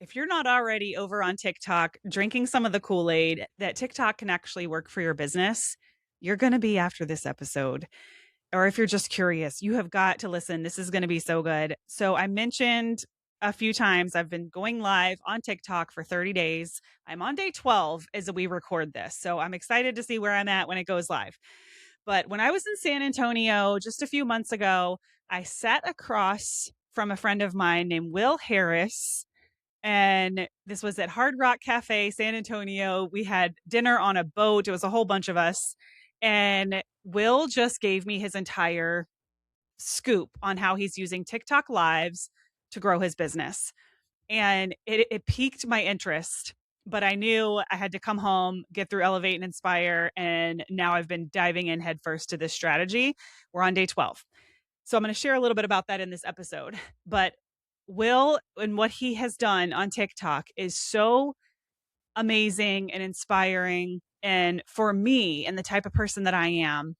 If you're not already over on TikTok drinking some of the Kool-Aid that TikTok can actually work for your business, you're going to be after this episode. Or if you're just curious, you have got to listen. This is going to be so good. So I mentioned a few times I've been going live on TikTok for 30 days. I'm on day 12 as we record this. So I'm excited to see where I'm at when it goes live. But when I was in San Antonio just a few months ago, I sat across from a friend of mine named Will Harris, and this was at Hard Rock Cafe, San Antonio. We had dinner on a boat. It was a whole bunch of us. And Will just gave me his entire scoop on how he's using TikTok lives to grow his business. And it piqued my interest, but I knew I had to come home, get through Elevate and Inspire. And now I've been diving in headfirst to this strategy. We're on day 12. So I'm going to share a little bit about that in this episode. But Will and what he has done on TikTok is so amazing and inspiring. And for me and the type of person that I am,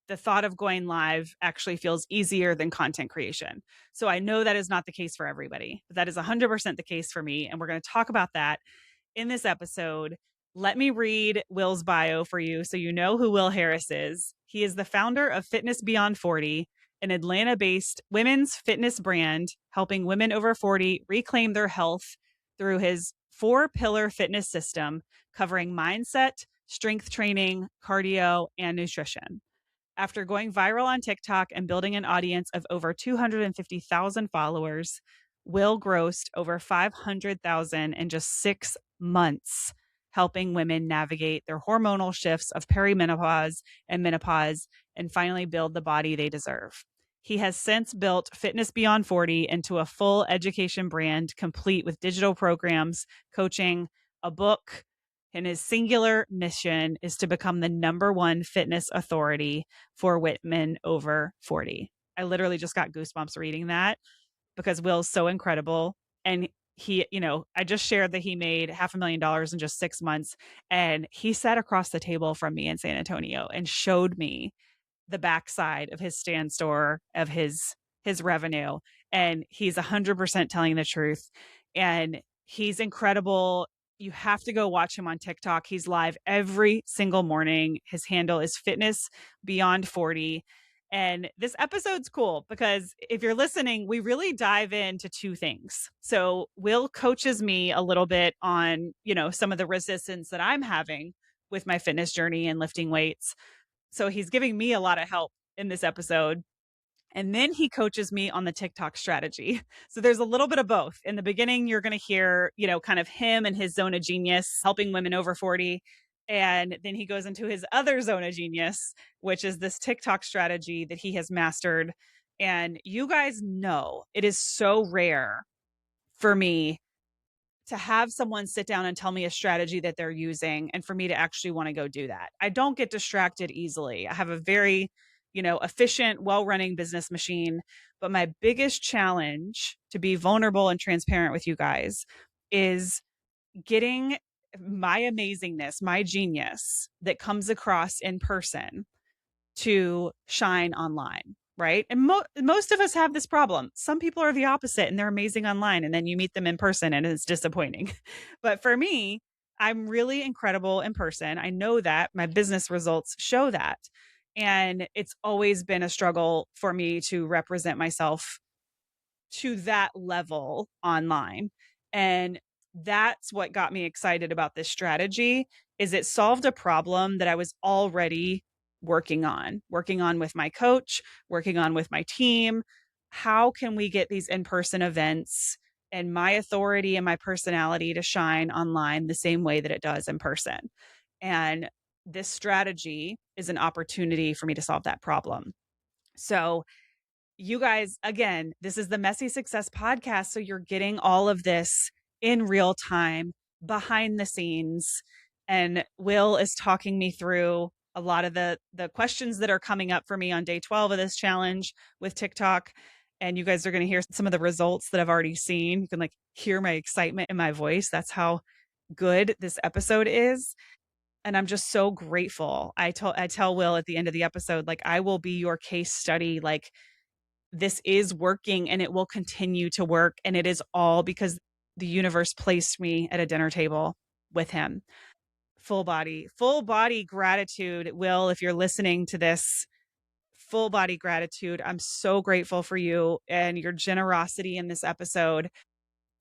the thought of going live actually feels easier than content creation. So I know that is not the case for everybody, but that is 100% the case for me. And we're going to talk about that in this episode. Let me read Will's bio for you so you know who Will Harris is. He is the founder of Fitness Beyond 40, an Atlanta based women's fitness brand helping women over 40 reclaim their health through his 4-pillar fitness system covering mindset, strength training, cardio, and nutrition. After going viral on TikTok and building an audience of over 250,000 followers, Will grossed over 500,000 in just 6 months, helping women navigate their hormonal shifts of perimenopause and menopause and finally build the body they deserve. He has since built Fitness Beyond 40 into a full education brand complete with digital programs, coaching, a book, and his singular mission is to become the #1 fitness authority for women over 40. I literally just got goosebumps reading that because Will's so incredible. And he, I just shared that he made $500,000 in just 6 months. And he sat across the table from me in San Antonio and showed me the backside of his stand store, of his revenue. And he's 100% telling the truth. And he's incredible. You have to go watch him on TikTok. He's live every single morning. His handle is Fitness Beyond 40. And this episode's cool because if you're listening, we really dive into two things. So Will coaches me a little bit on, some of the resistance that I'm having with my fitness journey and lifting weights. So he's giving me a lot of help in this episode. And then he coaches me on the TikTok strategy. So there's a little bit of both. In the beginning, you're going to hear, kind of him and his zone of genius helping women over 40. And then he goes into his other zone of genius, which is this TikTok strategy that he has mastered. And you guys know it is so rare for me to have someone sit down and tell me a strategy that they're using and for me to actually want to go do that. I don't get distracted easily. I have a very, efficient, well-running business machine. But my biggest challenge, to be vulnerable and transparent with you guys, is getting my amazingness, my genius that comes across in person to shine online. Right. And most of us have this problem. Some people are the opposite and they're amazing online. And then you meet them in person and it's disappointing. But for me, I'm really incredible in person. I know that my business results show that. And it's always been a struggle for me to represent myself to that level online. And that's what got me excited about this strategy is it solved a problem that I was already working on with my coach, working on with my team. How can we get these in-person events and my authority and my personality to shine online the same way that it does in person? And this strategy is an opportunity for me to solve that problem. So you guys, again, this is the Messy Success Podcast. So you're getting all of this in real time, behind the scenes. And Will is talking me through a lot of the questions that are coming up for me on day 12 of this challenge with TikTok. And you guys are going to hear some of the results that I've already seen. You can hear my excitement in my voice. That's how good this episode is. And I'm just so grateful. I tell Will at the end of the episode, I will be your case study. This is working and it will continue to work. And it is all because the universe placed me at a dinner table with him. Full body gratitude. Will, if you're listening to this, full body gratitude. I'm so grateful for you and your generosity in this episode.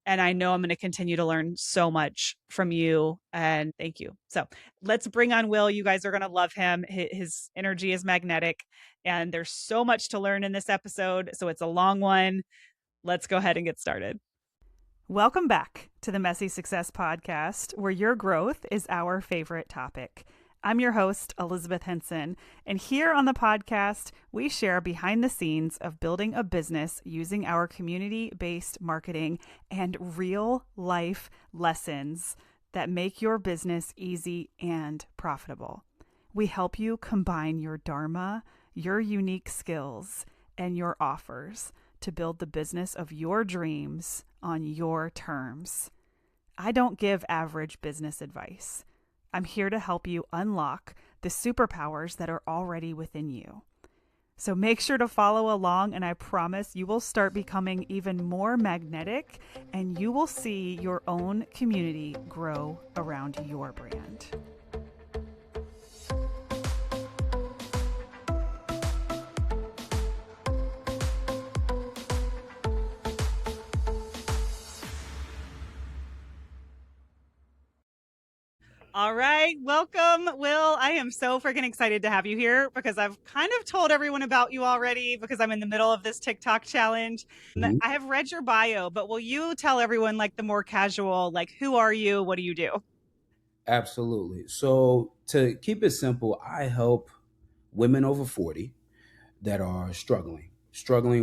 And I know I'm going to continue to learn so much from you. And thank you. So let's bring on Will. You guys are going to love him. His energy is magnetic, and there's so much to learn in this episode. So it's a long one. Let's go ahead and get started. Welcome back to the Messy Success Podcast, where your growth is our favorite topic. I'm your host, Elizabeth Henson, and here on the podcast, we share behind the scenes of building a business using our community-based marketing and real-life lessons that make your business easy and profitable. We help you combine your dharma, your unique skills, and your offers to build the business of your dreams on your terms. I don't give average business advice. I'm here to help you unlock the superpowers that are already within you. So make sure to follow along, and I promise you will start becoming even more magnetic, and you will see your own community grow around your brand. All right. Welcome, Will. I am so freaking excited to have you here because I've kind of told everyone about you already because I'm in the middle of this TikTok challenge. Mhm. I have read your bio, but will you tell everyone like the more casual, like who are you? What do you do? Absolutely. So, to keep it simple, I help women over 40 that are struggling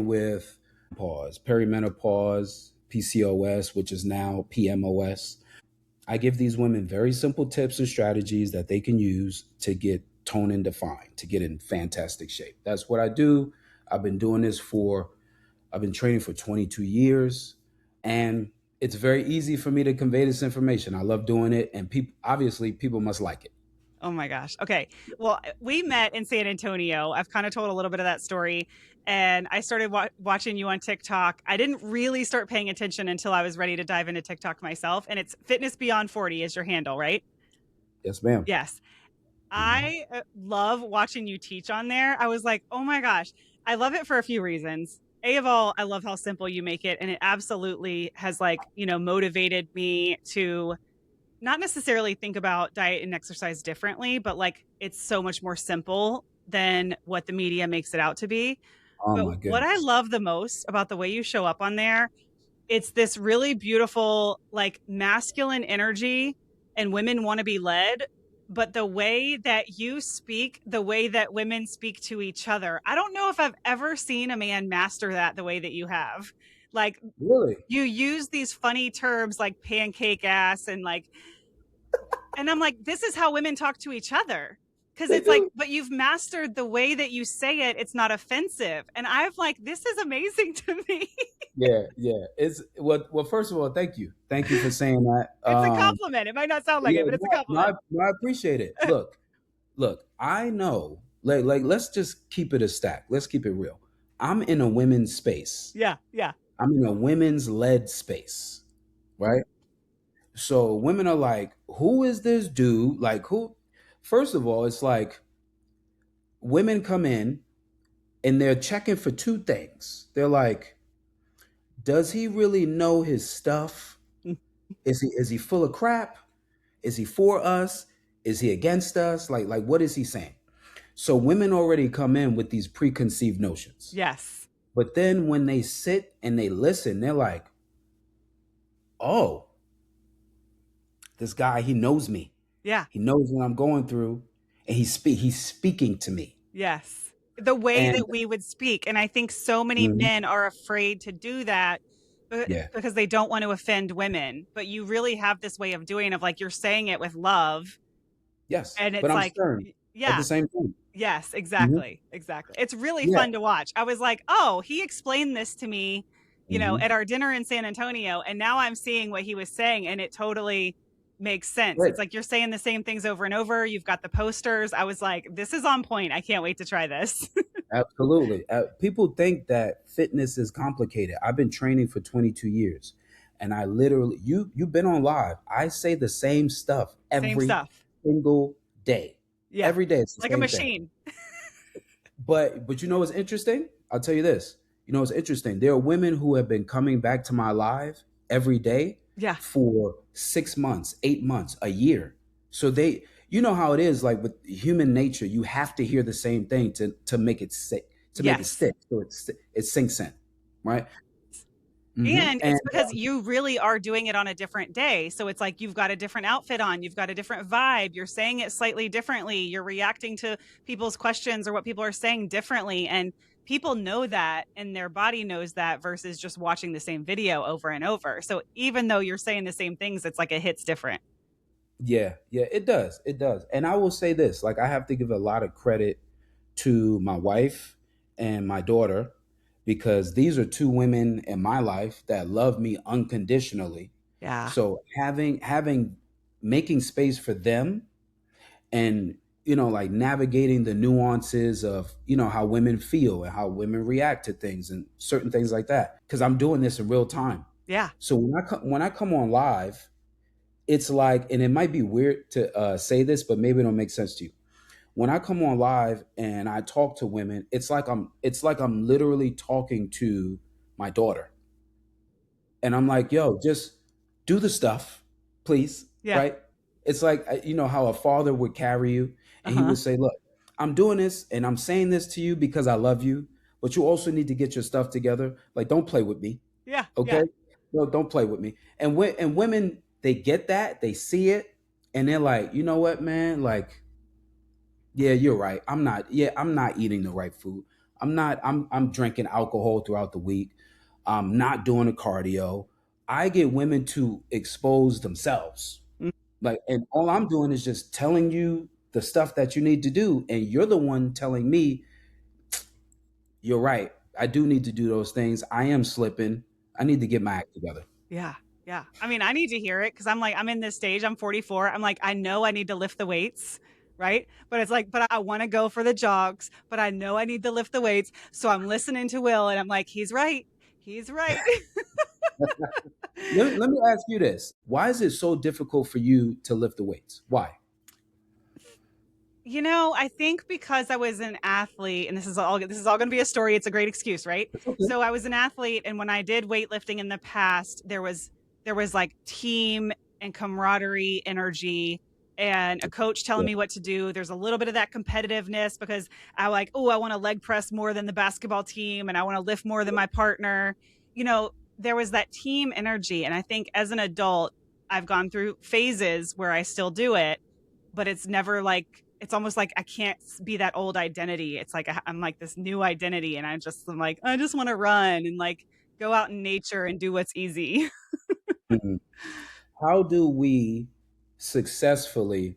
with perimenopause, PCOS, which is now PMOS. I give these women very simple tips and strategies that they can use to get tone and defined, to get in fantastic shape. That's what I do. I've been doing this for, I've been training for 22 years, and it's very easy for me to convey this information. I love doing it, and people must like it. Oh my gosh. Okay. Well, we met in San Antonio. I've kind of told a little bit of that story. And I started watching you on TikTok. I didn't really start paying attention until I was ready to dive into TikTok myself. And it's Fitness Beyond 40 is your handle, right? Yes, ma'am. Yes. Mhm. I love watching you teach on there. I was like, oh my gosh, I love it for a few reasons. A of all, I love how simple you make it. And it absolutely has motivated me to not necessarily think about diet and exercise differently, but like it's so much more simple than what the media makes it out to be. Oh But my what I goodness. love the most about the way you show up on there, it's this really beautiful, like masculine energy, and women want to be led. But the way that you speak, the way that women speak to each other, I don't know if I've ever seen a man master that the way that you have. Like Really? you use these funny terms like pancake ass and I'm like, this is how women talk to each other. Cause They it's like, do? but you've mastered the way that you say it. It's not offensive. And I've like, this is amazing to me. Yeah, yeah. It's well, first of all, thank you. Thank you for saying that. It's a compliment. It might not sound like Yeah, it, but it's a no, no, I, compliment. no, I appreciate it. Look, I know, let's just keep it a stack. Let's keep it real. I'm in a women's space. Yeah. Yeah. I'm in a women's led space, right? So women are like, who is this dude? Like, who? First of all, it's like women come in and they're checking for two things. They're like, does he really know his stuff? Is he full of crap? Is he for us? Is he against us? Like what is he saying? So women already come in with these preconceived notions. Yes. But then when they sit and they listen, they're like, "Oh, this guy, he knows me. Yeah. He knows what I'm going through, and he's speaking to me." Yes. The way And that we would speak. And I think so many mhm, men are afraid to do that yeah, because they don't want to offend women. But you really have this way of doing of like you're saying it with love. yes, And but it's I'm like, stern at the yeah. same time. Yes, Mhm, exactly. Exactly. It's really yeah, fun to watch. I was like, "Oh, he explained this to me, hmm, at our dinner in San Antonio, and now I'm seeing what he was saying and it totally makes sense." great. It's like you're saying the same things over and over. You've got the posters. I was like, "This is on point. I can't wait to try this." Absolutely. People think that fitness is complicated. I've been training for 22 years. and I literally, you've been on live. I say the same stuff Same every stuff. single day. Yeah. Every day it's the Like a same thing. machine. But you know what's interesting? I'll tell you this. You know what's interesting? There are women who have been coming back to my live every day Yeah. for 6 months, 8 months, a year. So they, you know how it is, like with human nature, you have to hear the same thing to make it stick, to make it Yes. stick. So it sinks in, right? And And it's because you really are doing it on a different day. So it's like you've got a different outfit on, you've got a different vibe, you're saying it slightly differently, you're reacting to people's questions or what people are saying differently. And people know that and their body knows that versus just watching the same video over and over. So even though you're saying the same things, it's like it hits different. yeah, yeah, it does. It does. And I will say this, like I have to give a lot of credit to my wife and my daughter because these are two women in my life that love me unconditionally. Yeah. So having making space for them and like navigating the nuances of how women feel and how women react to things and certain things like that because I'm doing this in real time. Yeah. So when I come on live, it's like, and it might be weird to say this, but maybe it'll make sense to you. When I come on live and I talk to women, it's like I'm literally talking to my daughter. And I'm like, yo, just do the stuff, please. Yeah. Right? It's like, how a father would carry you and he Uh-huh. would say, look, I'm doing this and I'm saying this to you because I love you, but you also need to get your stuff together. Like, don't play with me. Yeah. Okay? Yeah. No, don't play with me. And women, they get that, they see it, and they're like, you know what, man? Like, yeah, you're right. I'm not eating the right food. I'm drinking alcohol throughout the week. I'm not doing the cardio. I get women to expose themselves. Mm. Like, and all I'm doing is just telling you the stuff that you need to do. And you're the one telling me, you're right. I do need to do those things. I am slipping. I need to get my act together. Yeah. Yeah. I mean, I need to hear it because I'm like, I'm in this stage. I'm 44. I'm like, I know I need to lift the weights. Right. But it's like, but I want to go for the jogs, but I know I need to lift the weights. So I'm listening to Will and I'm like, he's right. He's right. Let me ask you this. Why is it so difficult for you to lift the weights? Why? I think because I was an athlete, and this is all going to be a story. It's a great excuse, right? It's okay. So I was an athlete, and when I did weightlifting in the past, there was like team and camaraderie, energy, and a coach telling Yeah. me what to do. There's a little bit of that competitiveness because I want to leg press more than the basketball team, and I want to lift more than my partner. There was that team energy, and I think as an adult, I've gone through phases where I still do it, but it's never like it's almost like I can't be that old identity. It's like I'm like this new identity, and I'm like I just want to run and like go out in nature and do what's easy. Mhm. How do we successfully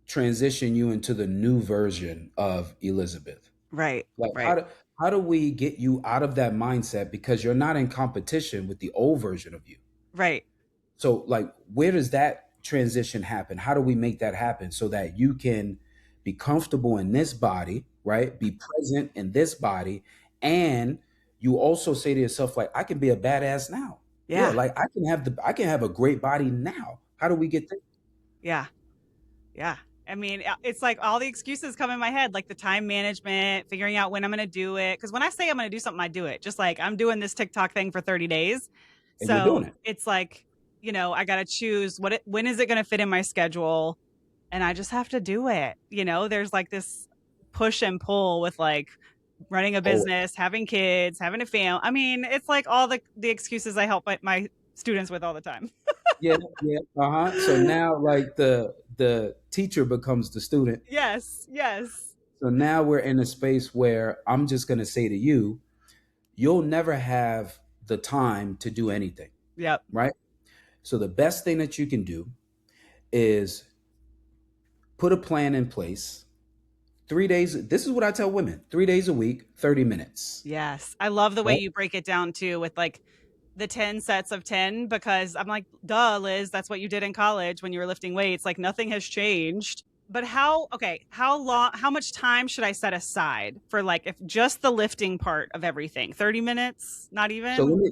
transition you into the new version of Elizabeth? Right, Like right, how do we get you out of that mindset because you're not in competition with the old version of you? right. So like where does that transition happen? How do we make that happen so that you can be comfortable in this body, right? Be present in this body and you also say to yourself like I can be a badass now. Yeah, Yeah, like I can have a great body now. How do we get there? yeah, yeah. I mean, it's like all the excuses come in my head, like the time management, figuring out when I'm going to do it. Because when I say I'm going to do something, I do it. Just like I'm doing this TikTok thing for 30 days. And you're So doing it. it's like, I got to choose when is it going to fit in my schedule? And I just have to do it. There's like this push and pull with like running a Oh, business, having kids, having a family. I mean, it's like all the excuses I help my students with all the time. yeah, yeah. Uh-huh. So now like the teacher becomes the student. Yes, yes. So now we're in a space where I'm just going to say to you, you'll never have the time to do anything, Yep. right? So the best thing that you can do is put a plan in place. 3 days. This is what I tell women: 3 days a week, 30 minutes. Yes. I love the way Right? you break it down too with like the 10 sets of 10 because I'm like, duh, Liz, that's what you did in college when you were lifting weights. Like nothing has changed. But how, okay, how long, how much time should I set aside for like if just the lifting part of everything? 30 minutes? Not So even?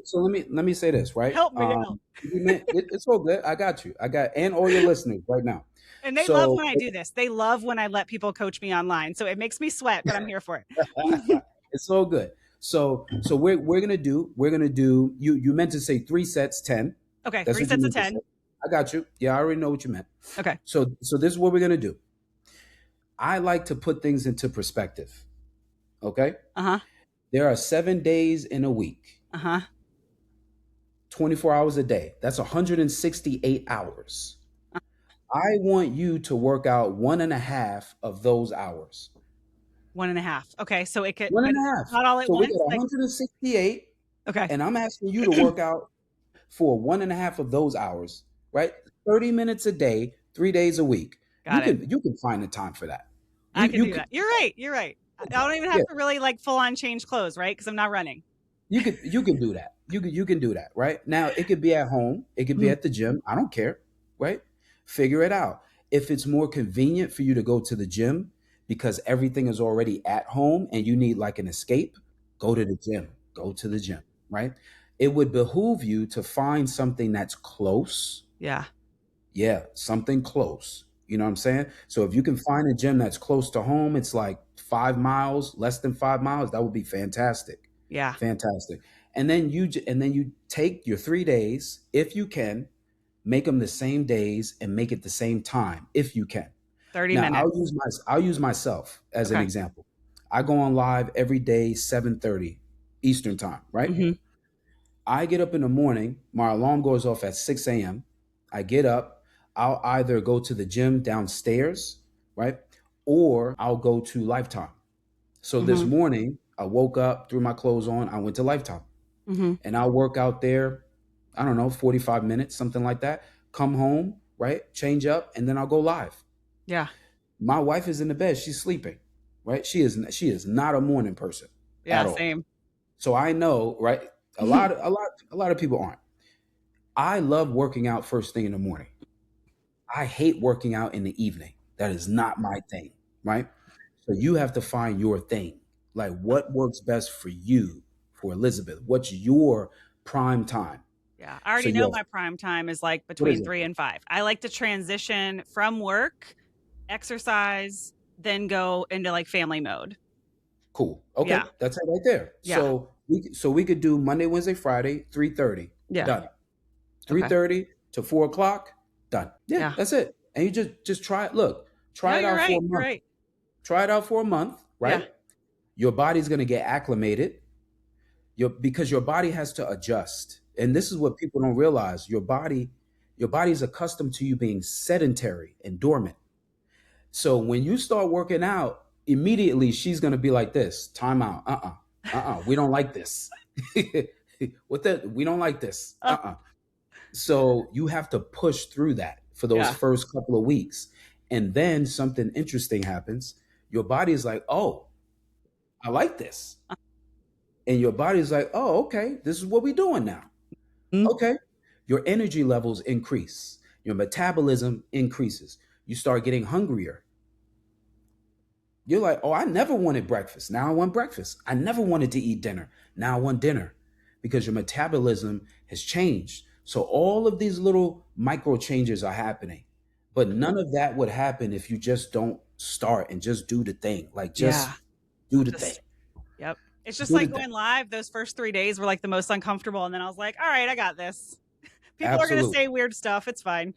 let me say this, right? Help me out. It's all good. I got you. I got and all your listeners right now. And they love So when I do this. They love when I let people coach me online. So it makes me sweat, but I'm here for it. it's all good. So we're gonna do you meant to say 3 sets, 10. Okay, That's three what you sets of meant to say. 10. I got you. Yeah, I already know what you meant. Okay. So this is what we're gonna do. I like to put things into perspective. Okay? Uh huh. There are 7 days in a week, Uh huh. 24 hours a day. That's 168 hours. I want you to work out one and a half of those hours. One and a half. Okay. So it could, One but and a half. not all at So we got once. Like, 168, okay. and I'm asking you to work out for one and a half of those hours, right? 30 minutes a day, 3 days a week. You Got it. can you can find the time for that. I You could you do could that. You're right. You're right. I don't even yeah. have to really like full on change clothes, right? Because I'm not running. You can do that. You can do that, right? Now it could be at home, it could be Mhm. at the gym. I don't care, right? Figure it out. If it's more convenient for you to go to the gym because everything is already at home and you need like an escape, go to the gym. Go to the gym, right? It would behoove you to find something that's close. Yeah. Yeah, something close. You know what I'm saying? So if you can find a gym that's close to home, it's like 5 miles, less than 5 miles, that would be fantastic. Yeah. Fantastic. And then you take your 3 days, if you can, make them the same days and make it the same time, if you can. 30 Now minutes. I'll use myself as an Okay. example. I go on live every day, 7:30 Eastern time, right? Hmm. I get up in the morning, my alarm goes off at 6 a.m. I get up, I'll either go to the gym downstairs, right? Or I'll go to Lifetime. So this Hmm. morning, I woke up, threw my clothes on, I went to Lifetime. Hmm. And I'll work out there, I don't know, 45 minutes, something like that. Come home, right? Change up, and then I'll go live. Yeah. My wife is in the bed, she's sleeping, right? She is not a morning person Yeah. at all. Same. So I know, right? A lot of people aren't. I love working out first thing in the morning. I hate working out in the evening. That is not my thing, right? So you have to find your thing. Like what works best for you, for Elizabeth? What's your prime time? Yeah. I So already you know have, my prime time is like what is between it? 3 and 5. I like to transition from work, exercise, then go into like family mode. Cool. Okay, Yeah. that's it right there. Yeah. So we could do Monday, Wednesday, Friday, 3:30. Yeah. Done. Okay. 3:30 to 4 o'clock. Done. Yeah, Yeah. that's it. And you just try it. Look, No, try it you're out for right. a You're month. right. Try it out for a month, Yeah. right? Your body's gonna get acclimated. Because your body has to adjust. And this is what people don't realize. Your body is accustomed to you being sedentary and dormant. So when you start working out, immediately she's gonna be like this: time out. We don't like this. What the we don't like this. So you have to push through that for those Yeah. first couple of weeks. And then something interesting happens. Your body is like, oh, I like this. And your body's like, oh, okay, this is what we're doing now. Mhm. Okay. Your energy levels increase, your metabolism increases. You start getting hungrier. You're like, oh, I never wanted breakfast. Now I want breakfast. I never wanted to eat dinner. Now I want dinner because your metabolism has changed. So all of these little micro changes are happening. But none of that would happen if you just don't start and just do the thing. Like Yeah. just do the thing. Just, yep. It's just Do the like thing. going live. Those first 3 days were like the most uncomfortable. And then I was like, all right, I got this. People are going to Absolutely. say weird stuff. It's fine.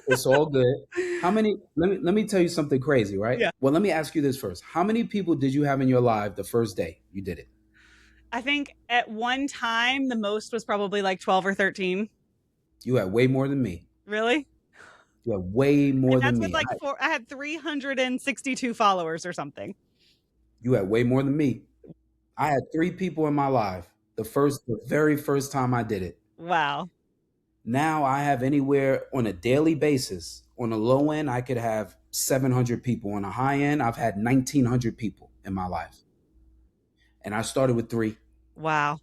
It's all good. How many let me tell you something crazy, right? Yeah. Well, let me ask you this first. How many people did you have in your life the first day you did it? I think at one time, the most was probably like 12 or 13. You had way more than me. Really? You had way more And than that's with me. like I had 362 followers or something. You had way more than me. I had 3 people in my life the very first time I did it. Wow. Now I have anywhere on a daily basis. On a low end, I could have 700 people. On a high end, I've had 1,900 people in my life. And I started with three. Wow.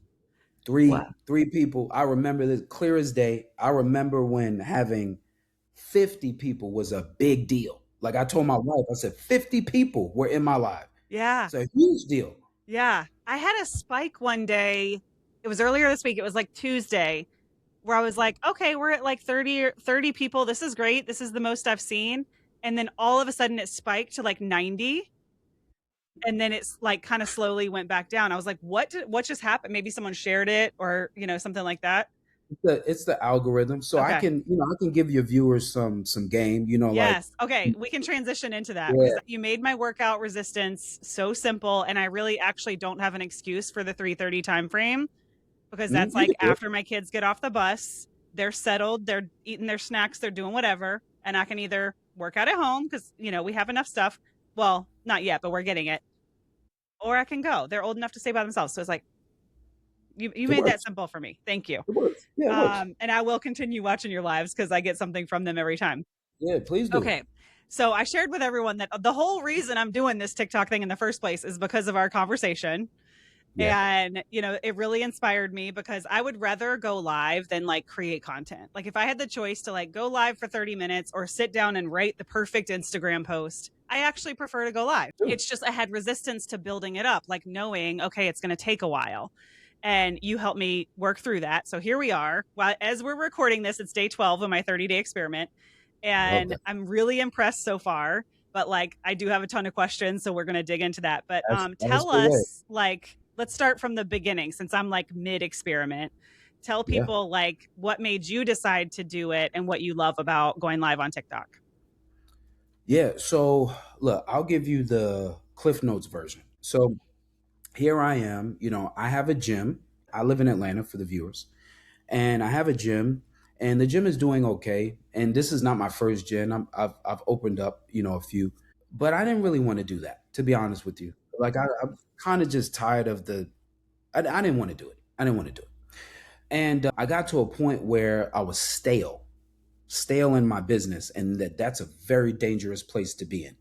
Three, Wow. three people. I remember this clear as day. I remember when having 50 people was a big deal. Like I told my wife, I said 50 people were in my live. Yeah. It's a huge deal. Yeah. I had a spike one day. It was earlier this week. It was like Tuesday where I was like, okay, we're at like 30 or 30 people. This is great. This is the most I've seen. And then all of a sudden it spiked to like 90. And then it's like kind of slowly went back down. I was like, what just happened? Maybe someone shared it or, something like that. It's the algorithm. So I Okay. can, I can give your viewers some game, like Yes. Okay. We can transition into that because yeah, you made my workout resistance so simple. And I really actually don't have an excuse for the 3:30 time frame because that's you like can do it. after my kids get off the bus, they're settled, they're eating their snacks, they're doing whatever. And I can either work out at home because, we have enough stuff. Well, not yet, but we're getting it. Or I can go. They're old enough to stay by themselves. So it's like, you It made that works. simple for me. Thank you. It works. Yeah, it works. And I will continue watching your lives because I get something from them every time. Yeah, please do. Okay. So I shared with everyone that the whole reason I'm doing this TikTok thing in the first place is because of our conversation. Yeah. And, it really inspired me because I would rather go live than like create content. Like if I had the choice to like go live for 30 minutes or sit down and write the perfect Instagram post, I actually prefer to go live. Too. It's just I had resistance to building it up, like knowing, okay, it's going to take a while. And you helped me work through that. So here we are. Well, as we're recording this, it's day 12 of my 30-day experiment. Love And that. I'm really impressed so far. But like I do have a ton of questions, so we're gonna dig into that. But That's tell the way. us, like, let's start from the beginning since I'm like mid experiment. Tell Yeah. people like what made you decide to do it and what you love about going live on TikTok. Yeah. So look, I'll give you the Cliff Notes version. So here I am, I have a gym. I live in Atlanta for the viewers. And I have a gym and the gym is doing okay. And this is not my first gym. I've opened up, a few, but I didn't really want to do that, to be honest with you. Like I'm kind of just tired of I didn't want to do it. I didn't want to do it. And I got to a point where I was stale in my business. And that's a very dangerous place to be in,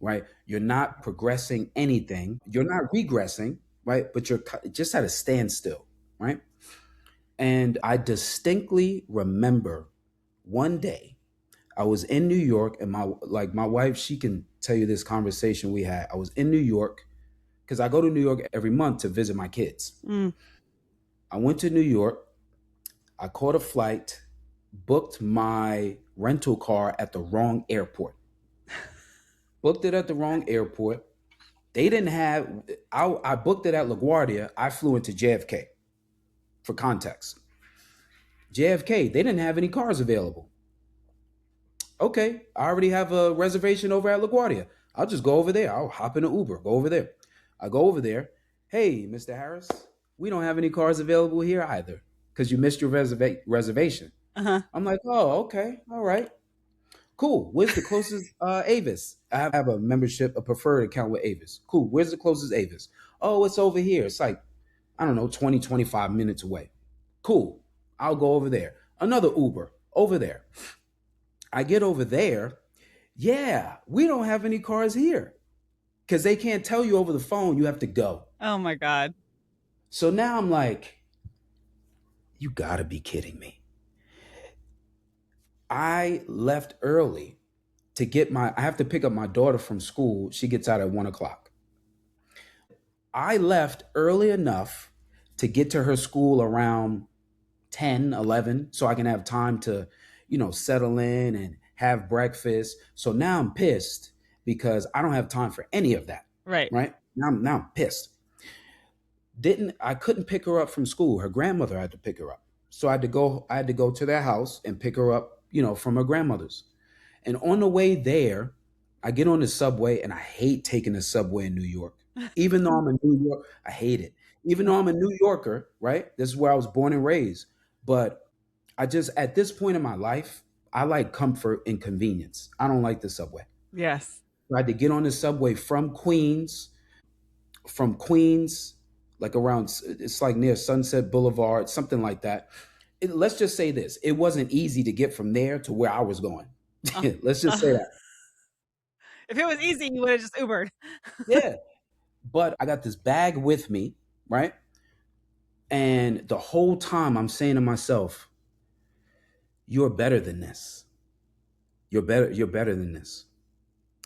right? You're not progressing anything. You're not regressing, right? But you're just at a standstill, right? And I distinctly remember one day I was in New York and my wife, she can tell you this conversation we had. I was in New York because I go to New York every month to visit my kids. Mm. I went to New York. I caught a flight, booked my rental car at the wrong airport. Booked it at the wrong airport. They didn't have, I booked it at LaGuardia. I flew into JFK for context. JFK, they didn't have any cars available. Okay, I already have a reservation over at LaGuardia. I'll just go over there. I'll hop in an Uber, go over there. I go over there. Hey, Mr. Harris, we don't have any cars available here either because you missed your reservation. Uh-huh. I'm like, oh, okay, all right, cool. Where's the closest Avis? I have a membership, a preferred account with Avis. Cool. Where's the closest Avis? Oh, it's over here. It's like, I don't know, 20, 25 minutes away. Cool. I'll go over there. Another Uber over there. I get over there. Yeah, we don't have any cars here because they can't tell you over the phone. You have to go. Oh my God. So now I'm like, you gotta be kidding me. I left early I have to pick up my daughter from school. She gets out at 1 o'clock. I left early enough to get to her school around 10, 11, so I can have time to, settle in and have breakfast. So now I'm pissed because I don't have time for any of that. Right. Right. Now I'm pissed. I couldn't pick her up from school. Her grandmother had to pick her up. So I had to go to their house and pick her up, from her grandmother's. And on the way there, I get on the subway and I hate taking the subway in New York. Even though I'm in New York, I hate it. Even though I'm a New Yorker, right? This is where I was born and raised. But I just, at this point in my life, I like comfort and convenience. I don't like the subway. Yes. I had to get on the subway from Queens, like around, it's like near Sunset Boulevard, something like that. Let's just say this: it wasn't easy to get from there to where I was going. Uh, Let's just say uh, that. if it was easy, you would have just Ubered. Yeah, but I got this bag with me, right? And the whole time I'm saying to myself, "You're better than this. You're better. You're better than this."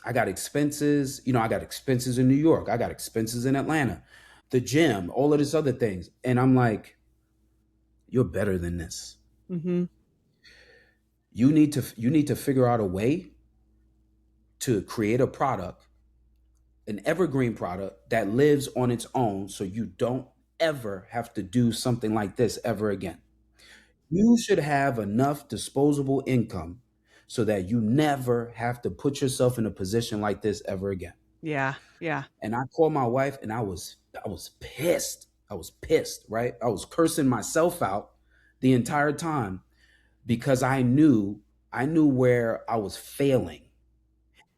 I got expenses, I got expenses in New York, I got expenses in Atlanta, the gym, all of this other things. And I'm like, you're better than this. Mhm. You need to figure out a way to create a product, an evergreen product that lives on its own so you don't ever have to do something like this ever again. You should have enough disposable income so that you never have to put yourself in a position like this ever again. Yeah. Yeah. And I called my wife and I was pissed. I was pissed, right? I was cursing myself out the entire time because I knew where I was failing.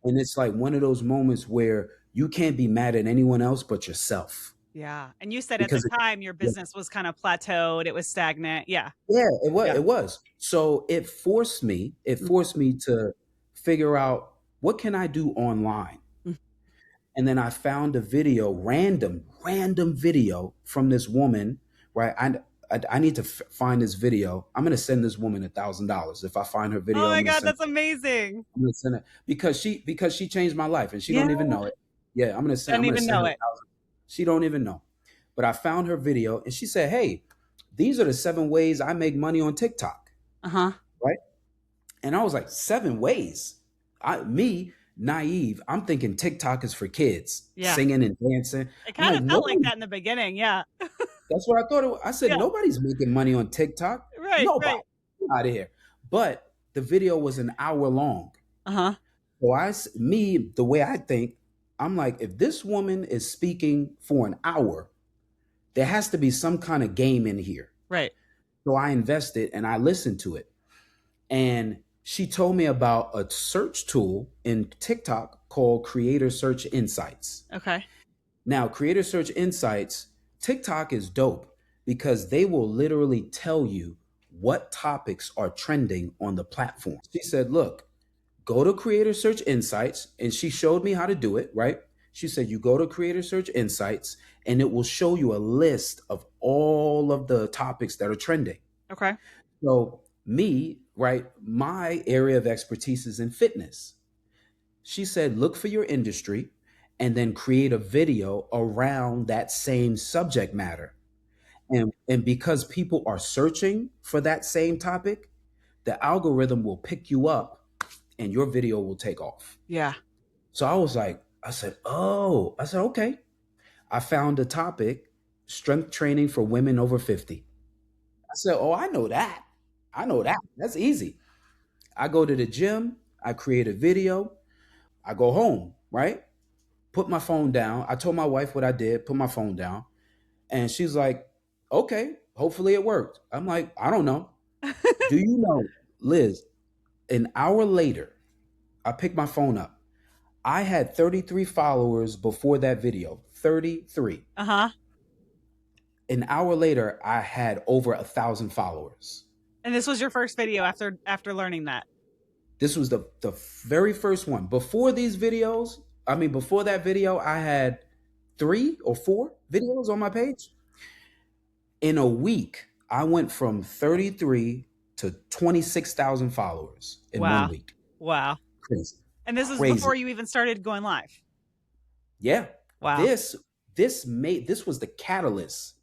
And it's like one of those moments where you can't be mad at anyone else but yourself. Yeah. And you said at the Because time your yeah, business was kind of plateaued, it was stagnant. Yeah. yeah, it was Yeah. it was. So it forced me to figure out what can I do online. Mhm. And then I found a video, random video from this woman, right? I need to find this video. I'm gonna send this woman $1,000 if I find her Oh video. my god, that's amazing. I'm gonna send it because she changed my life and she Yeah. don't even know it. Yeah, I'm Didn't gonna even send know her it. 1,000. She don't even know. But I found her video and she said, "Hey, these are the 7 ways I make money on TikTok." Uh-huh. Right? And I was like, 7 ways? Me, naive, I'm thinking TikTok is for kids, Yeah. singing and dancing. It I'm kind like, of felt like nobody, that in the beginning. Yeah. that's what I thought. I said, Yeah. nobody's making money on TikTok. Right, Nobody. right. Get out of here. But the video was an hour long. Uh-huh. So the way I think, I'm like, if this woman is speaking for an hour, there has to be some kind of game in here. Right. So I invested and I listened to it. And she told me about a search tool in TikTok called Creator Search Insights. Okay. Now, Creator Search Insights, TikTok is dope because they will literally tell you what topics are trending on the platform. She said, look, go to Creator Search Insights, and she showed me how to do it, right? She said, you go to Creator Search Insights, and it will show you a list of all of the topics that are trending. Okay. So, me, right, my area of expertise is in fitness. She said, look for your industry and then create a video around that same subject matter. And because people are searching for that same topic, the algorithm will pick you up and your video will take off. Yeah. So I said, okay. I found a topic, strength training for women over 50. I said, oh, I know that. I know that. That's easy. I go to the gym, I create a video, I go home, right? Put my phone down. I told my wife what I did, put my phone down. And she's like, okay, hopefully it worked. I'm like, I don't know. Do you know, Liz, an hour later, I picked my phone up. I had 33 followers before that video. 33. Uh-huh. An hour later, I had over 1,000 followers. And this was your first video after learning that. This was the very first one. Before that video, I had 3 or 4 videos on my page. In a week, I went from 33 to 26,000 followers in one Wow. week. Wow. Crazy. And this is Crazy. before you even started going live. Yeah. Wow. This was the catalyst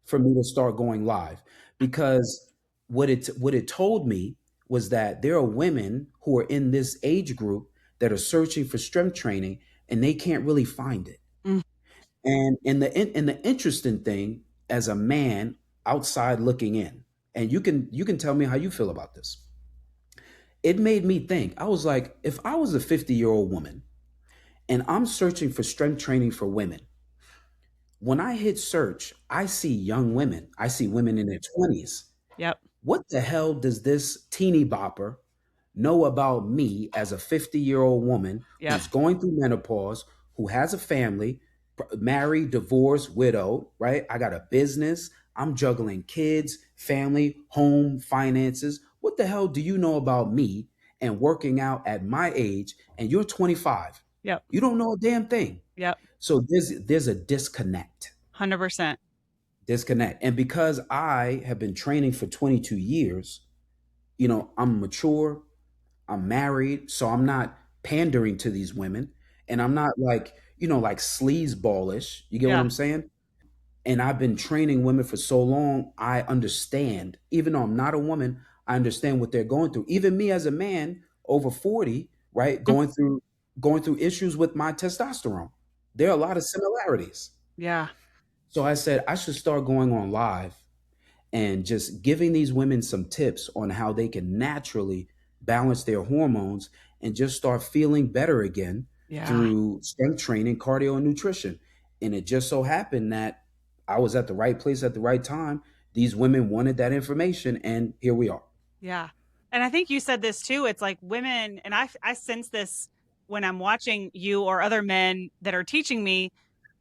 for me to start going live because what it told me was that there are women who are in this age group that are searching for strength training and they can't really find it. Mm. And the interesting thing as a man outside looking in, and you can tell me how you feel about this. It made me think. I was like, if I was a 50-year-old woman and I'm searching for strength training for women, when I hit search, I see young women. I see women in their 20s. Yep. What the hell does this teeny bopper know about me as a 50-year-old woman Yep. who's going through menopause, who has a family, married, divorced, widowed, right? I got a business. I'm juggling kids, family, home, finances. What the hell do you know about me and working out at my age and you're 25? Yep. You don't know a damn thing. Yep. So there's a disconnect. 100%. Disconnect. And because I have been training for 22 years, I'm mature, I'm married, so I'm not pandering to these women. And I'm not like, like sleazeballish. You get what Yeah. I'm saying? And I've been training women for so long, I understand. Even though I'm not a woman, I understand what they're going through. Even me as a man over 40, right, Mm. going through issues with my testosterone. There are a lot of similarities. Yeah. So I said I should start going on live and just giving these women some tips on how they can naturally balance their hormones and just start feeling better again Yeah. through strength training, cardio, and nutrition. And it just so happened that I was at the right place at the right time. These women wanted that information, and here we are. Yeah. And I think you said this too. It's like women, and I sense this when I'm watching you or other men that are teaching me,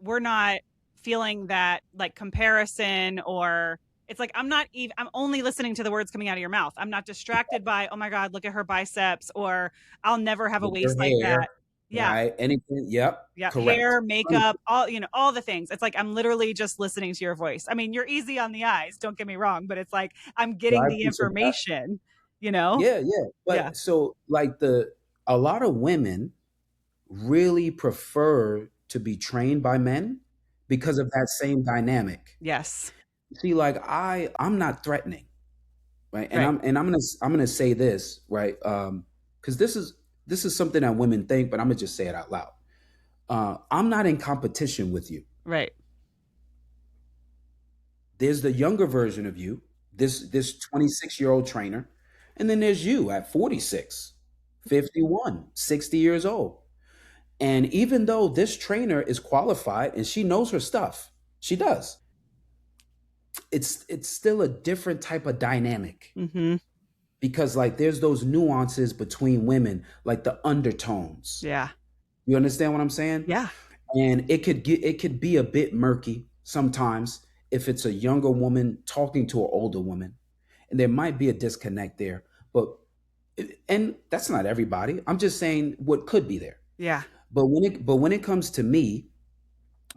we're not feeling that like comparison, or it's like I'm not even I'm only listening to the words coming out of your mouth. I'm not distracted by, oh my God, look at her biceps, or I'll never have a Look at their waist like hair, that. Yeah. right? Anything? Yep, Yeah, correct. hair, makeup, all, all the things. It's like I'm literally just listening to your voice. I mean, you're easy on the eyes, don't get me wrong, but it's like I'm Well, getting I the appreciate that. information, you know? Yeah, yeah. Yeah. But so like a lot of women really prefer to be trained by men because of that same dynamic. Yes. See, like I'm not threatening, right? And Right. I'm gonna say this, right? Because this is something that women think, but I'm gonna just say it out loud. I'm not in competition with you. Right. There's the younger version of you, this 26-year-old trainer, and then there's you at 46, 51, 60 years old. And even though this trainer is qualified and she knows her stuff, she does. It's still a different type of dynamic Mm-hmm. because like there's those nuances between women, like the undertones. Yeah. You understand what I'm saying? Yeah. And it could be a bit murky sometimes if it's a younger woman talking to an older woman, and there might be a disconnect there. But and that's not everybody. I'm just saying what could be there. Yeah. But when it comes to me,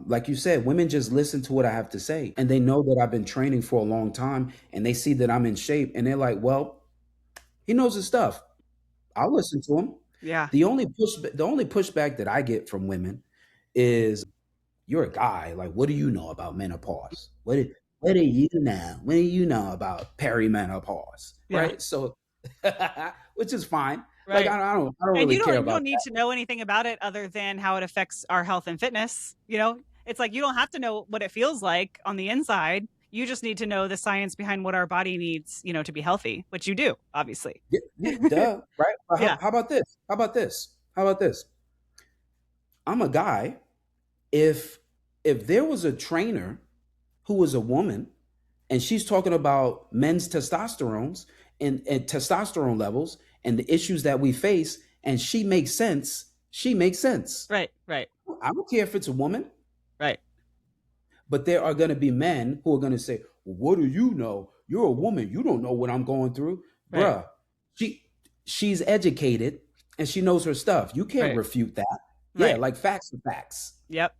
like you said, women just listen to what I have to say, and they know that I've been training for a long time, and they see that I'm in shape, and they're like, "Well, he knows his stuff. I'll listen to him." Yeah. The only pushback that I get from women is, "You're a guy. Like, what do you know about menopause? What do you know? What do you know about perimenopause?" Yeah. Right? So, which is fine. Like, Right. I don't And really care you about don't need that. to know anything about it other than how it affects our health and fitness, you know? It's like you don't have to know what it feels like on the inside. You just need to know the science behind what our body needs, to be healthy, which you do, obviously. Yeah, yeah, duh, right? But how, Yeah. how about this? How about this? How about this? I'm a guy. If there was a trainer who was a woman and she's talking about men's testosterones and testosterone levels and the issues that we face, and she makes sense. Right. Right. I don't care if it's a woman, Right. but there are going to be men who are going to say, well, what do you know? You're a woman. You don't know what I'm going through. Right. Bruh, she she's educated and she knows her stuff. You can't Right. refute that. Yeah, Right. like facts are facts. Yep.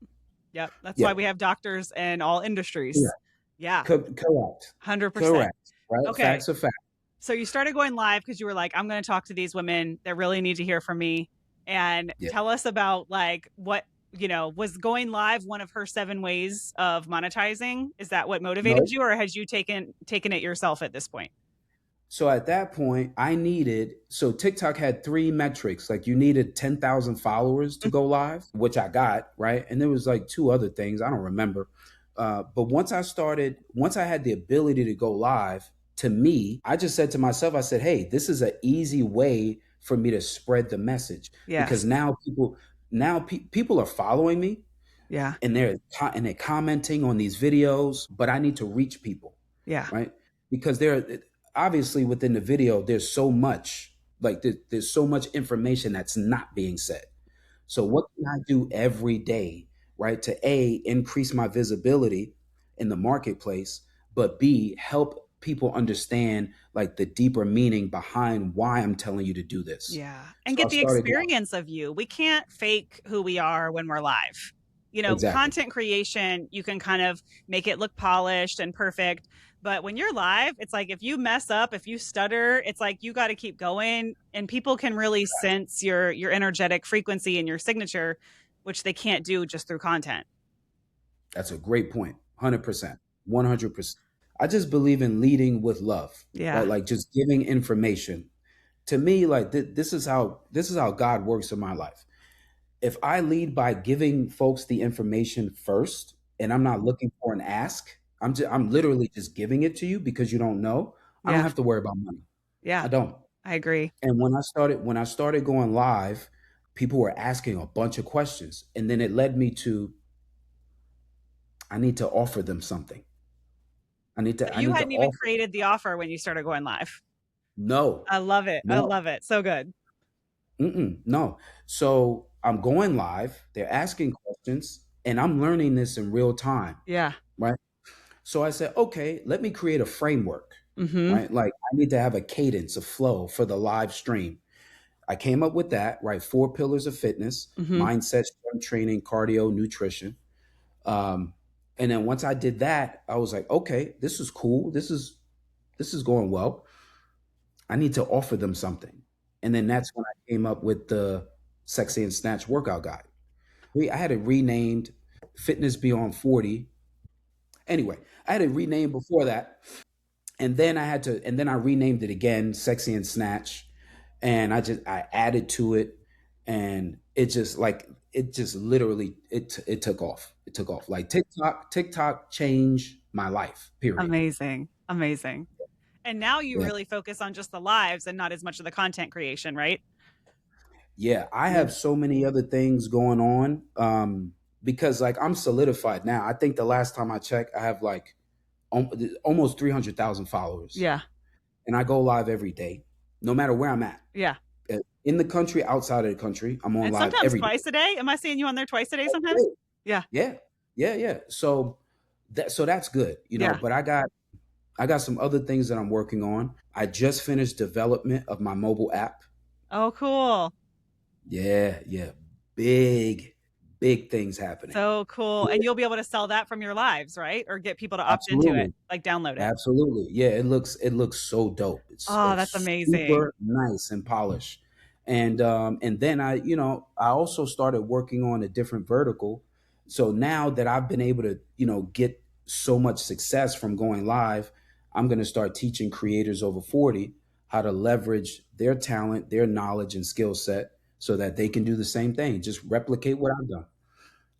Yep. That's Yeah, why we have doctors in all industries. correct. Yeah. Correct. 100%. Correct. Right? Okay. Facts are facts. So you started going live because you were like, I'm going to talk to these women that really need to hear from me. And Yeah. tell us about like what, was going live one of her 7 ways of monetizing? Is that what motivated No. you, or has you taken it yourself at this point? So at that point, so TikTok had three metrics. Like you needed 10,000 followers to go live, which I got, right? And there was like two other things. I don't remember. But once I had the ability to go live, to me, I just said to myself, I said, hey, this is an easy way for me to spread the message because Yes. people are following me Yeah. and they're commenting on these videos, but I need to reach people, Yeah. right? Because obviously within the video, there's so much, like there's so much information that's not being said. So what can I do every day, right, to increase my visibility in the marketplace, but B, help people understand like the deeper meaning behind why I'm telling you to do this. Yeah. And So I get the started experience of you. We can't fake who we are when we're live. exactly. Content creation, you can kind of make it look polished and perfect. But when you're live, it's like if you mess up, if you stutter, it's like you got to keep going, and people can really sense your energetic frequency and your signature which they can't do just through content. That's a great point. 100%. 100%. I just believe in leading with love, Yeah. right? Like just giving information. To me, like this is how God works in my life. If I lead by giving folks the information first and I'm not looking for an ask, I'm literally just giving it to you because you don't know, I don't Yeah. have to worry about money. Yeah. I don't. I agree. And when I started going live, people were asking a bunch of questions and then it led me to I need to offer them something. So I you need to hadn't even offer them. created the offer when you started going live. No. I love it. I No. love it. So good. No. So I'm going live. They're asking questions, and I'm learning this in real time, Yeah. right? So I said, okay, let me create a framework, Mm-hmm. right? Like I need to have a cadence, a flow for the live stream. I came up with that, right? 4 pillars of fitness: Mm-hmm. mindset, strength training, cardio, nutrition. Um, and then once I did that, I was like, okay, this is cool. This is going well. I need to offer them something. And then that's when I came up with the Sexy and Snatch workout guide. I had it renamed Fitness Beyond 40. Anyway, I had it renamed before that. And then I renamed it again, Sexy and Snatch. And I added to it and it just literally it took off. It took off. Like TikTok changed my life, period. Amazing. Amazing. And now you Yeah. really focus on just the lives and not as much of the content creation, right? Yeah, I Yeah. have so many other things going on because like I'm solidified now. I think the last time I checked, I have like al- almost 300,000 followers, Yeah. and I go live every day, no matter where I'm at. Yeah. In the country, outside of the country, I'm on And live sometimes every day. twice a day. Am I seeing you on there twice a day Every sometimes? day. Yeah. Yeah, yeah. So that's good, Yeah. But I got some other things that I'm working on. I just finished development of my mobile app. Oh, cool. Yeah, yeah, big, big things happening. So cool. And you'll be able to sell that from your lives, right? Or get people to opt into it, Absolutely. like download it. Absolutely. Yeah, it looks so dope. It's Oh, that's it's amazing. super nice and polished. And then I also started working on a different vertical. So now that I've been able to, get so much success from going live, I'm going to start teaching creators over 40 how to leverage their talent, their knowledge and skill set so that they can do the same thing, just replicate what I've done.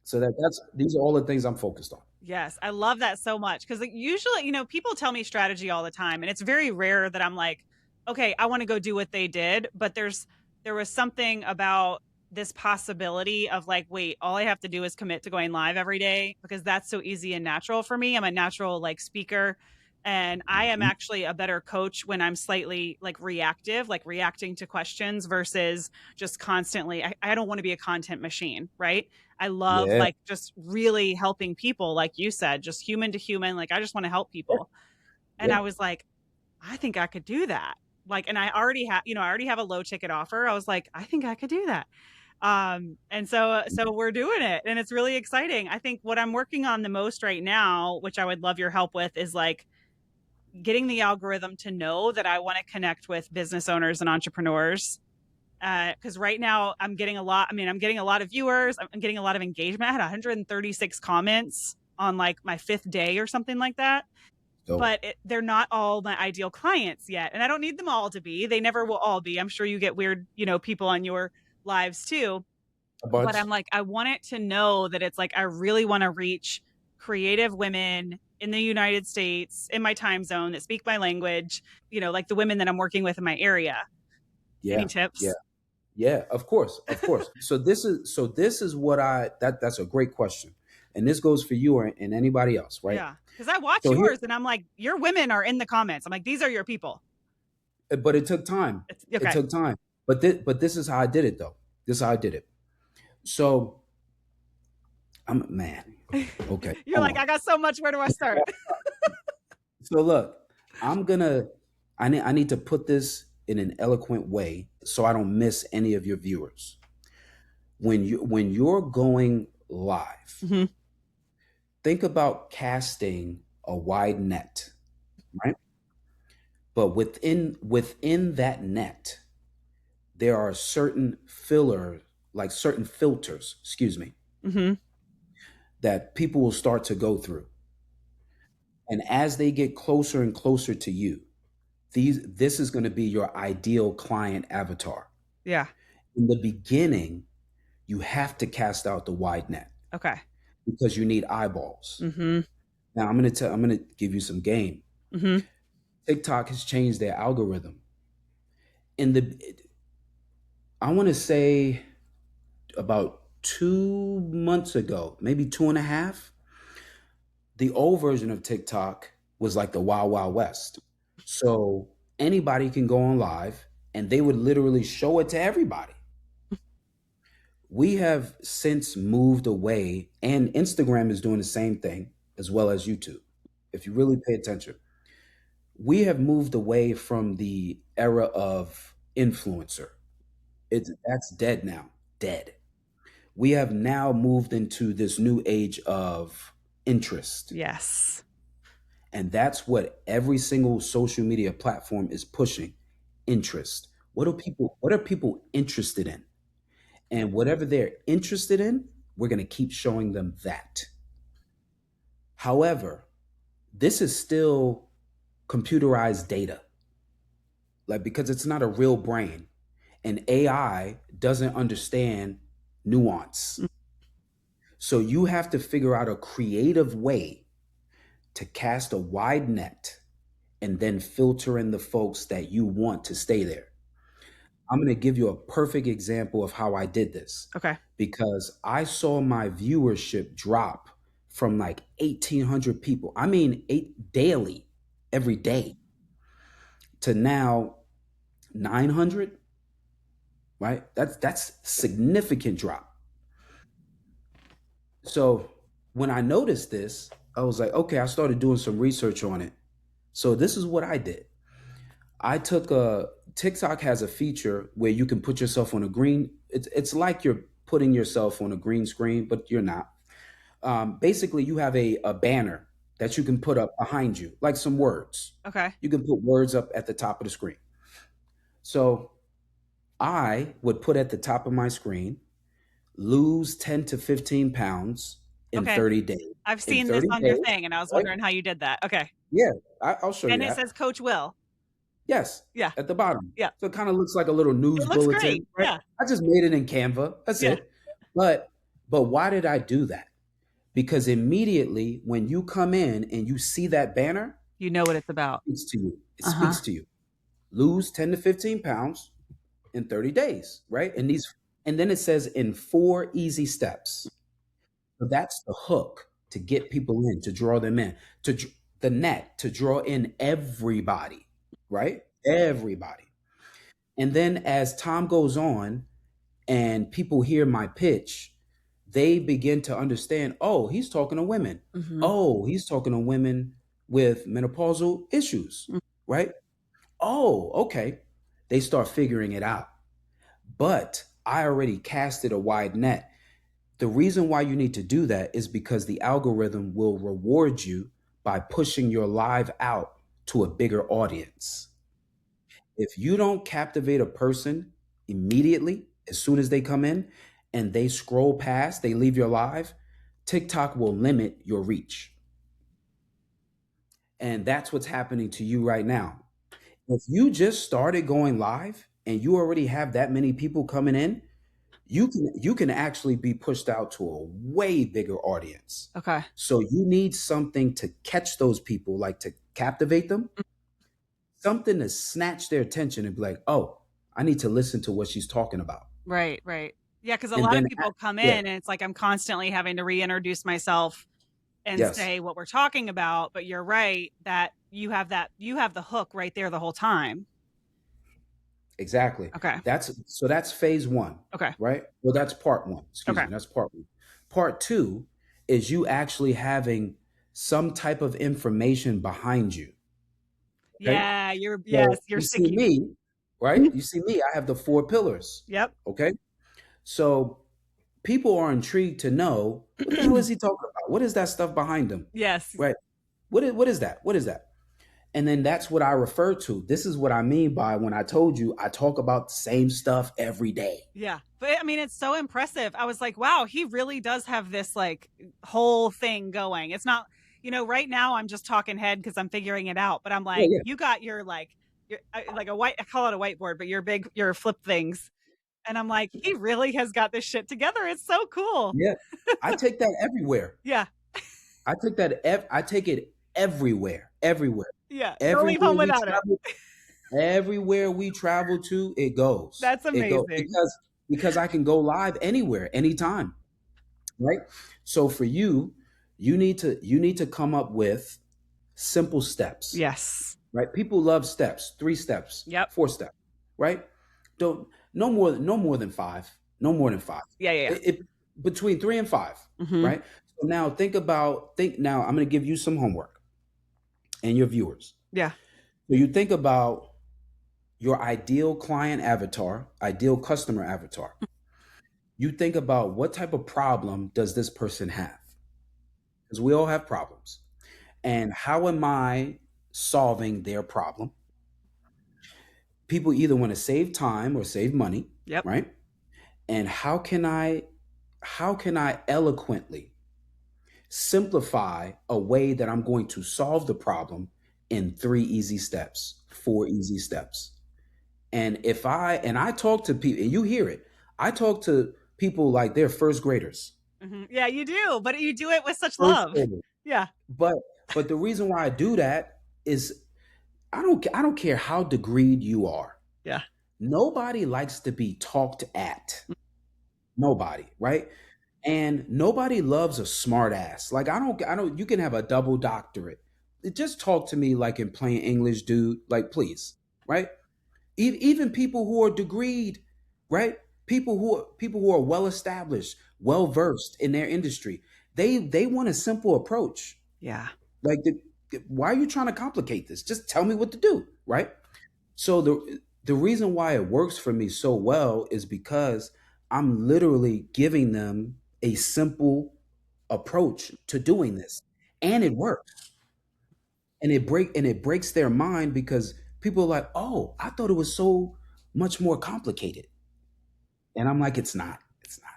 So that's these are all the things I'm focused on. Yes, I love that so much because like, usually, people tell me strategy all the time, and it's very rare that I'm like, okay, I want to go do what they did. But there was something about this possibility of like, wait, all I have to do is commit to going live every day because that's so easy and natural for me. I'm a natural like speaker, and I am Mhm. actually a better coach when I'm slightly like reactive, like reacting to questions versus just constantly. I don't want to be a content machine, right? I love Yeah. like just really helping people, like you said, just human to human. Like I just want to help Yeah. people. And Yeah. I was like, I think I could do that. Like, and I already have a low ticket offer. I was like, I think I could do that. And so we're doing it and it's really exciting. I think what I'm working on the most right now, which I would love your help with, is like getting the algorithm to know that I want to connect with business owners and entrepreneurs because right now I'm getting a lot. I mean, I'm getting a lot of viewers. I'm getting a lot of engagement. I had 136 comments on like my fifth day or something like that. So But they're not all my ideal clients yet, and I don't need them all to be. They never will all be. I'm sure you get weird, people on your lives too. a But bunch. I'm like, I want it to know that it's like I really want to reach creative women in the United States in my time zone that speak my language. Like the women that I'm working with in my area. Any Yeah. Yeah. tips? Yeah, of course, of course. So this is what that's a great question. And this goes for you and anybody else, right? Yeah. Because I watch So here yours and I'm like, your women are in the comments. I'm like, these are your people. but it took time. It's It okay. took time. But this is how I did it though. This is how I did it. So I'm man. Okay, You're hold like, on. I got so much. Where do I start? So look, I'm gonna I need to put this in an eloquent way so I don't miss any of your viewers. When you're going live, Mhm. think about casting a wide net, right? But within that net, there are certain fillers. like certain filters, excuse me, Mhm. that people will start to go through. And as they get closer and closer to you, this is going to be your ideal client avatar. Yeah. In the beginning, you have to cast out the wide net Okay. because you need eyeballs. Mhm. Now I'm going to give you some game. Mhm. TikTok has changed their algorithm. In the I want to say about 2 months ago, maybe two and a half, the old version of TikTok was like the Wild Wild West. So anybody can go on live and they would literally show it to everybody. We have since moved away, and Instagram is doing the same thing as well as YouTube. If you really pay attention, we have moved away from the era of influencer. That's dead now. Dead. We have now moved into this new age of interest. Yes. And that's what every single social media platform is pushing. Interest. What are people interested in? And whatever they're interested in, we're going to keep showing them that. However, this is still computerized data. Like, because it's not a real brain, and AI doesn't understand nuance. Mm. So you have to figure out a creative way to cast a wide net and then filter in the folks that you want to stay there. I'm going to give you a perfect example of how I did this Okay. because I saw my viewership drop from like 1,800 people. I mean, eight daily, every day, to now 900. Right? That's significant drop. So when I noticed this, I was like, okay, I started doing some research on it. So this is what I did. I took a TikTok has a feature where you can put yourself on a green. It's like you're putting yourself on a green screen, but you're not. Basically, you have a banner that you can put up behind you, like some words. Okay. You can put words up at the top of the screen. So I would put at the top of my screen, lose 10 to 15 pounds in Okay. 30 days. I've In seen this 30 on your days, thing, and I was right? wondering how you did that. Okay. Yeah, I'll show you And it that. says Coach Will. Yes, Yeah. at the bottom. Yeah. So it kind of looks like a little news It looks great. bulletin, right? Yeah. I just made it in Canva. That's Yeah. it. But why did I do that? Because immediately when you come in and you see that banner, You know what it's about. it speaks to you. It Uh-huh. speaks to you. Lose 10 to 15 pounds in 30 days, right? And then it says in 4 easy steps. So that's the hook to get people in, to draw them in, the net to draw in everybody, right? Everybody. And then as time goes on and people hear my pitch, they begin to understand, oh, he's talking to women. Mhm. Oh, he's talking to women with menopausal issues, Mm. right? Oh, okay. They start figuring it out. But I already casted a wide net. The reason why you need to do that is because the algorithm will reward you by pushing your live out to a bigger audience. If you don't captivate a person immediately, as soon as they come in and they scroll past, they leave your live, TikTok will limit your reach. And that's what's happening to you right now. If you just started going live and you already have that many people coming in, you can actually be pushed out to a way bigger audience. Okay. So you need something to catch those people, like to captivate them, something to snatch their attention and be like, oh, I need to listen to what she's talking about. Right, right. Yeah, because a And lot of then, people come yeah, in and it's like I'm constantly having to reintroduce myself and yes, say what we're talking about, but you're right that you have the hook right there the whole time. exactly. Okay. That's phase one, Okay. right? Well, that's part one. Excuse Okay. me. That's part one. Part two is you actually having some type of information behind you. Okay. Yeah, So you're you see sinking. me, right? You see me, I have the four pillars. Yep. Okay. So people are intrigued to know what the hell is he talking about? What is that stuff behind him? Yes. Right. What is that? What is that? And then that's what I refer to. This is what I mean by when I told you I talk about the same stuff every day. Yeah. But I mean, it's so impressive. I was like, wow, he really does have this like whole thing going. It's not, right now I'm just talking head because I'm figuring it out. But I'm Yeah, like, yeah, you got your like a white, I call it a whiteboard, but your flip things. And I'm like, he really has got this shit together. It's so cool. yeah. I take that everywhere. Yeah. I take it everywhere, everywhere, Yeah. Don't leave everywhere home we without it. travel. Everywhere we travel to, it goes. That's It goes amazing. because I can go live anywhere, anytime, right? So for you, you need to come up with simple steps, Yes. right? People love steps, 3 steps, Yep. 4 steps, right? Don't no more than five, no more than five. Yeah. Yeah. It between 3 and 5, Yeah. Hmm. right? So now think now. I'm going to give you some homework and your viewers. Yeah. So you think about your ideal client avatar, ideal customer avatar. You think about what type of problem does this person have? Because we all have problems. And how am I solving their problem? People either want to save time or save money, Yep. right? And how can I eloquently simplify a way that I'm going to solve the problem in 3 easy steps, 4 easy steps? And I talk to people, and you hear it. I talk to people like they're first graders. Hmm. Yeah, you do, but you do it with such First love. graders. Yeah. But but the reason why I do that is I don't care how degreed you are. Yeah. Nobody likes to be talked at. Nobody, right? And nobody loves a smart ass. Like I don't you can have a double doctorate. Just talk to me like in plain English, dude. Like please, right? Even people who are degreed, right? People who are well established, well versed in their industry. They want a simple approach. Yeah. Like why are you trying to complicate this? Just tell me what to do, right? So the reason why it works for me so well is because I'm literally giving them a simple approach to doing this, and it works. And it breaks their mind because people are like, "Oh, I thought it was so much more complicated." And I'm like, "It's not. It's not."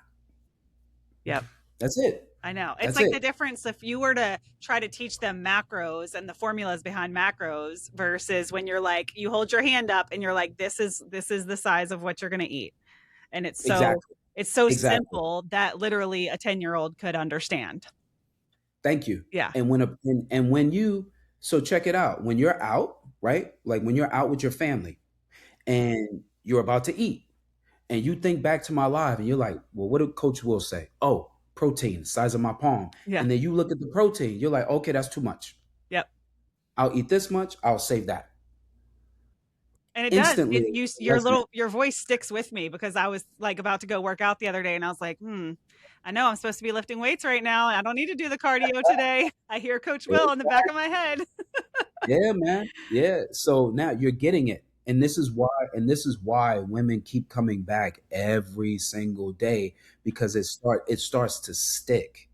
Yep. That's it. I know. It's That's like it. the difference if you were to try to teach them macros and the formulas behind macros versus when you're like you hold your hand up and you're like this is the size of what you're going to eat. And Exactly. it's so Exactly. simple that literally a 10-year-old could understand. Thank you. Yeah. And when you so check it out. When you're out, right? Like when you're out with your family and you're about to eat and you think back to my live and you're like, well, what did Coach Will say? Oh, protein, the size of my palm. Yeah. And then you look at the protein, you're like, okay, that's too much. Yep. I'll eat this much, I'll save that. And it does. Instantly, Your less than little your voice sticks with me because I was like about to go work out the other day and I was like, I know I'm supposed to be lifting weights right now. I don't need to do the cardio today. I hear Coach Will in the back of my head. yeah, man. Yeah. So now you're getting it. And this is why women keep coming back every single day because it starts to stick.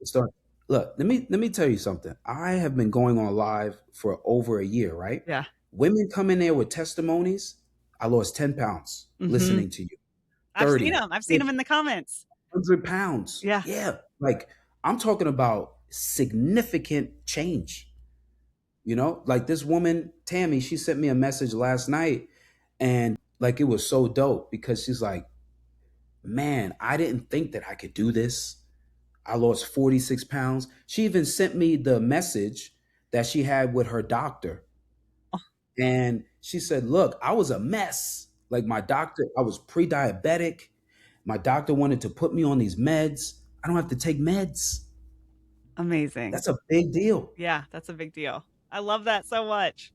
It starts Look, let me tell you something. I have been going on live for over a year, right? Yeah. Women come in there with testimonies. I lost 10 pounds Hmm. listening to you. I've seen 30, them. I've seen them 50, in the comments. 100 pounds. Yeah. Yeah. Like I'm talking about significant change. Like this woman, Tammy, she sent me a message last night and like it was so dope because she's like, man, I didn't think that I could do this. I lost 46 pounds. She even sent me the message that she had with her doctor. And she said, look, I was a mess. Like my doctor, I was pre diabetic. My doctor wanted to put me on these meds. I don't have to take meds. Amazing. That's a big deal. Yeah, that's a big deal. I love that so much.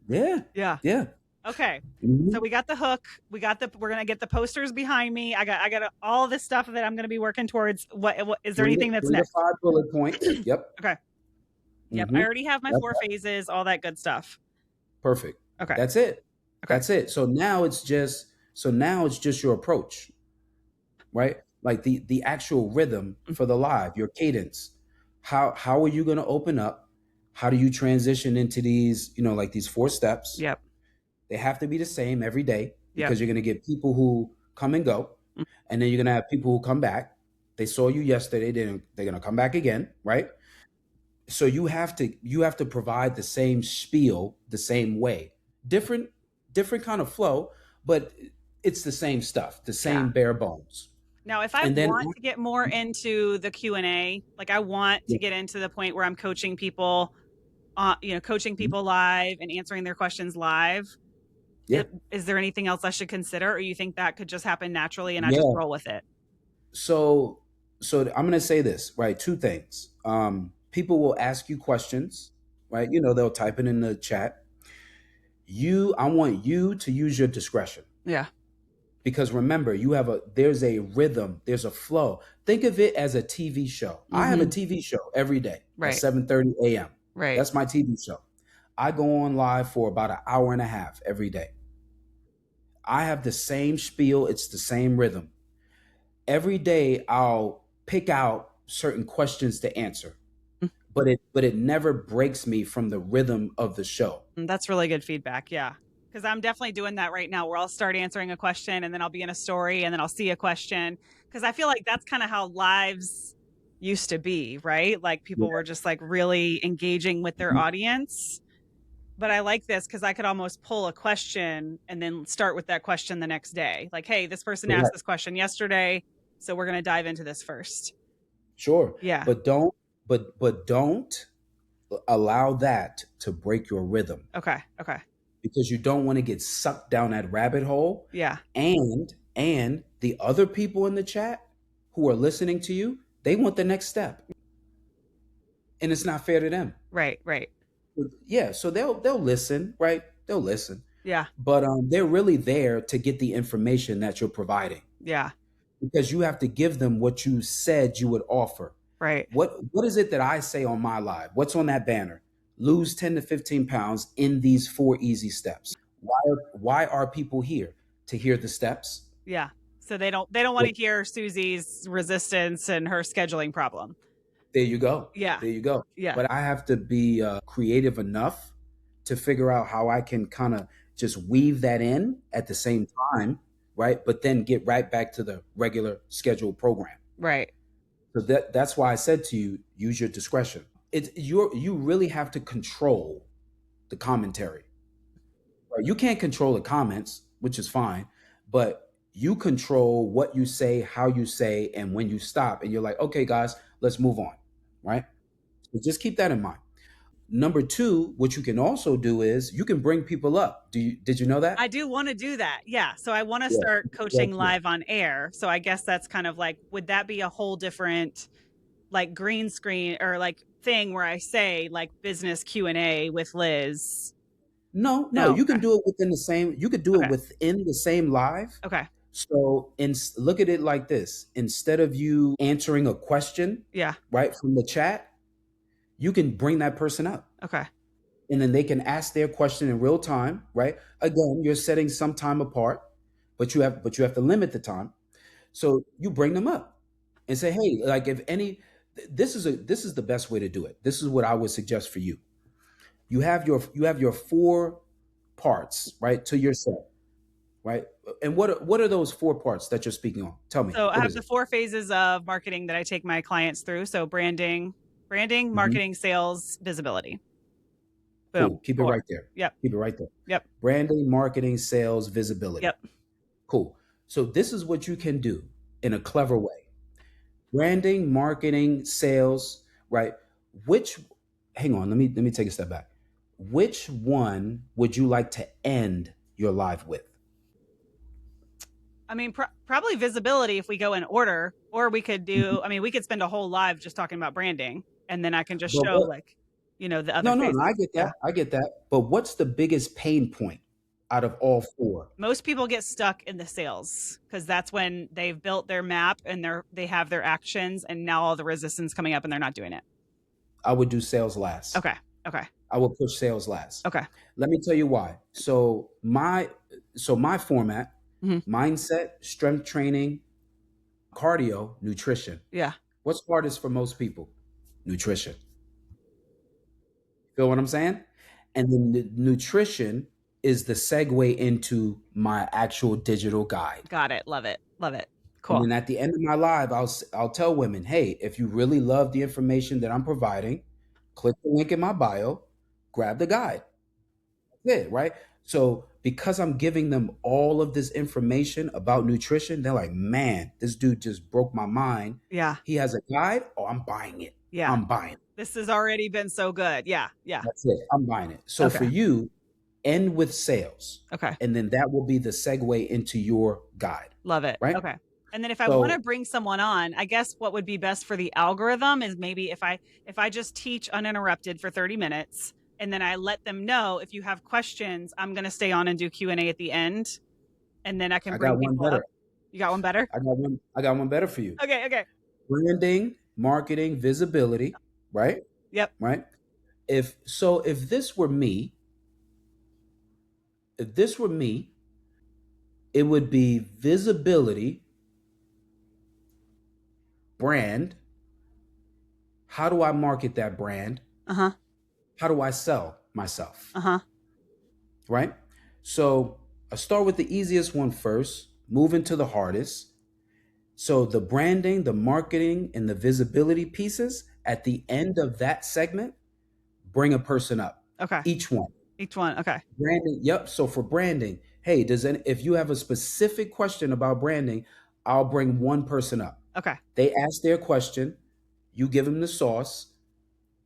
Yeah. Yeah. Yeah. Okay. So Mhm. we got the hook. We're gonna get the posters behind me. I got all this stuff that I'm gonna be working towards. What is there anything that's Three to next? five bullet points. Yep. Okay. Yep. I Hmm. already have my That's 4 phases, all that good stuff. perfect. Okay. That's it. Okay. That's it. So now it's just your approach, right? Like the actual rhythm for the live, your cadence. How are you going to open up? How do you transition into these, like these 4 steps? Yep. They have to be the same every day Yep. because you're going to get people who come and go, Mm. and then you're going to have people who come back. They saw you yesterday, they're going to come back again, right? So you have to provide the same spiel the same way. Different different kind of flow, but it's the same stuff, the Yeah. same bare bones. Now, if I And then want to get more into the Q&A, like I want to yeah, get into the point where I'm coaching people, coaching people live and answering their questions live, yeah, is there anything else I should consider, or you think that could just happen naturally and I just yeah. roll with it? So I'm going to say this, right? Two things. People will ask you questions, right? They'll type it in the chat. I want you to use your discretion, Yeah. because remember, there's a rhythm, there's a flow. Think of it as a TV show. I have a Mm-hmm. TV show every day at Right. 7:30 a.m. Right. That's my TV show. I go on live for about an hour and a half every day. I have the same spiel, it's the same rhythm. Every day I'll pick out certain questions to answer, but it never breaks me from the rhythm of the show. That's really good feedback. Yeah. Because I'm definitely doing that right now where I'll start answering a question and then I'll be in a story and then I'll see a question. Because I feel like that's kind of how lives used to be, right? Like Yeah. people were just like really engaging with their Mhm. audience. But I like this because I could almost pull a question and then start with that question the next day. Like, hey, this person asked Correct. this question yesterday. So we're going to dive into this first. Sure. Yeah. But don't allow that to break your rhythm, Okay. Okay. because you don't want to get sucked down that rabbit hole. Yeah. And the other people in the chat who are listening to you, they want the next step, and it's not fair to them. Right. Right. Yeah, so they'll listen, right? They'll listen, Yeah. but they're really there to get the information that you're providing, Yeah. because you have to give them what you said you would offer. Right. What is it that I say on my live? What's on that banner? Lose 10 to 15 pounds in these 4 easy steps. Why are people here? To hear the steps? Yeah. So they don't want Well, to hear Susie's resistance and her scheduling problem. there you go. Yeah. There you go. Yeah. But I have to be creative enough to figure out how I can kind of just weave that in at the same time, right? But then get right back to the regular scheduled program. Right. So that's why I said to you, use your discretion. You really have to control the commentary. Right? You can't control the comments, which is fine, but you control what you say, how you say, and when you stop. And you're like, okay, guys, let's move on. Right? So just keep that in mind. Number two, what you can also do is you can bring people up. Did you know I that? do want to do that. Yeah. So I want to Yeah. start Yeah, coaching too. live on air. So I guess that's kind of like, would that be a whole different like green screen or like thing where I say like business Q&A with Liz? No, no, No. you can Okay. do it within the same. You could do it Okay. within the same live. Okay. So, look at it like this: instead of you answering a question Yeah. right from the chat, you can bring that person up, Okay. and then they can ask their question in real time. Right? Again, you're setting some time apart, but you have to limit the time. So you bring them up and say, hey, like if any, this is the best way to do it. This is what I would suggest for you. You have your 4 parts, right, to yourself, right? And what are those 4 parts that you're speaking on? Tell me, So I what have is the it? 4 phases of marketing that I take my clients through. So branding, Mhm. marketing, sales, visibility. Boom. Cool. Keep it 4. right there. Yep. Keep it right there. Yep. Branding, marketing, sales, visibility. Yep. Cool. So this is what you can do in a clever way. Branding, marketing, sales, right? Which Hang on, let me take a step back. Which one would you like to end your live with? I mean, probably visibility if we go in order, or we could Mhm. do, I mean, we could spend a whole live just talking about branding and then I can just But show what like, the other No, no, no, I phases. get Yeah. that. I get that. But what's the biggest pain point out of all 4? Most people get stuck in the sales because that's when they've built their map and they have their actions and now all the resistance coming up and they're not doing it. I would do sales last. Okay. Okay. I would push sales last. Okay. Let me tell you why. So my format: Hmm. mindset, strength training, cardio, nutrition. Yeah. What's hardest for most people? Nutrition. Feel what I'm saying? And then the nutrition is the segue into my actual digital guide. Got it. Love it. Love it. And Cool. then at the end of my live, I'll tell women, hey, if you really love the information that I'm providing, click the link in my bio, grab the guide. That's it, right? So because I'm giving them all of this information about nutrition, they're like, man, this dude just broke my mind. Yeah. He has a guide. Oh, I'm buying it. Yeah. I'm buying it. This has already been so good. Yeah. Yeah. That's it. I'm buying it. So for Okay. you, end with sales. Okay. And then that will be the segue into your guide, Love it. right? Okay. And then if I want to So bring someone on, I guess what would be best for the algorithm is maybe if I just teach uninterrupted for 30 minutes and then I let them know if you have questions, I'm going to stay on and do Q&A at the end and then I can I bring got one people up. better. You got one better? I got one better for you. Okay, okay. Branding, marketing, visibility, right? Yep. Right? If this were me, if this were me, it would be visibility, brand. How do I market that brand? Uh-huh. How do I sell myself? Uh-huh. Right? So I start with the easiest one first, move into the hardest. So the branding, the marketing, and the visibility pieces at the end of that segment, bring a person up. Okay. Each one. Each one. Okay. Branding. Yep. So for branding, hey, if you have a specific question about branding, I'll bring one person up. Okay. They ask their question, you give them the sauce,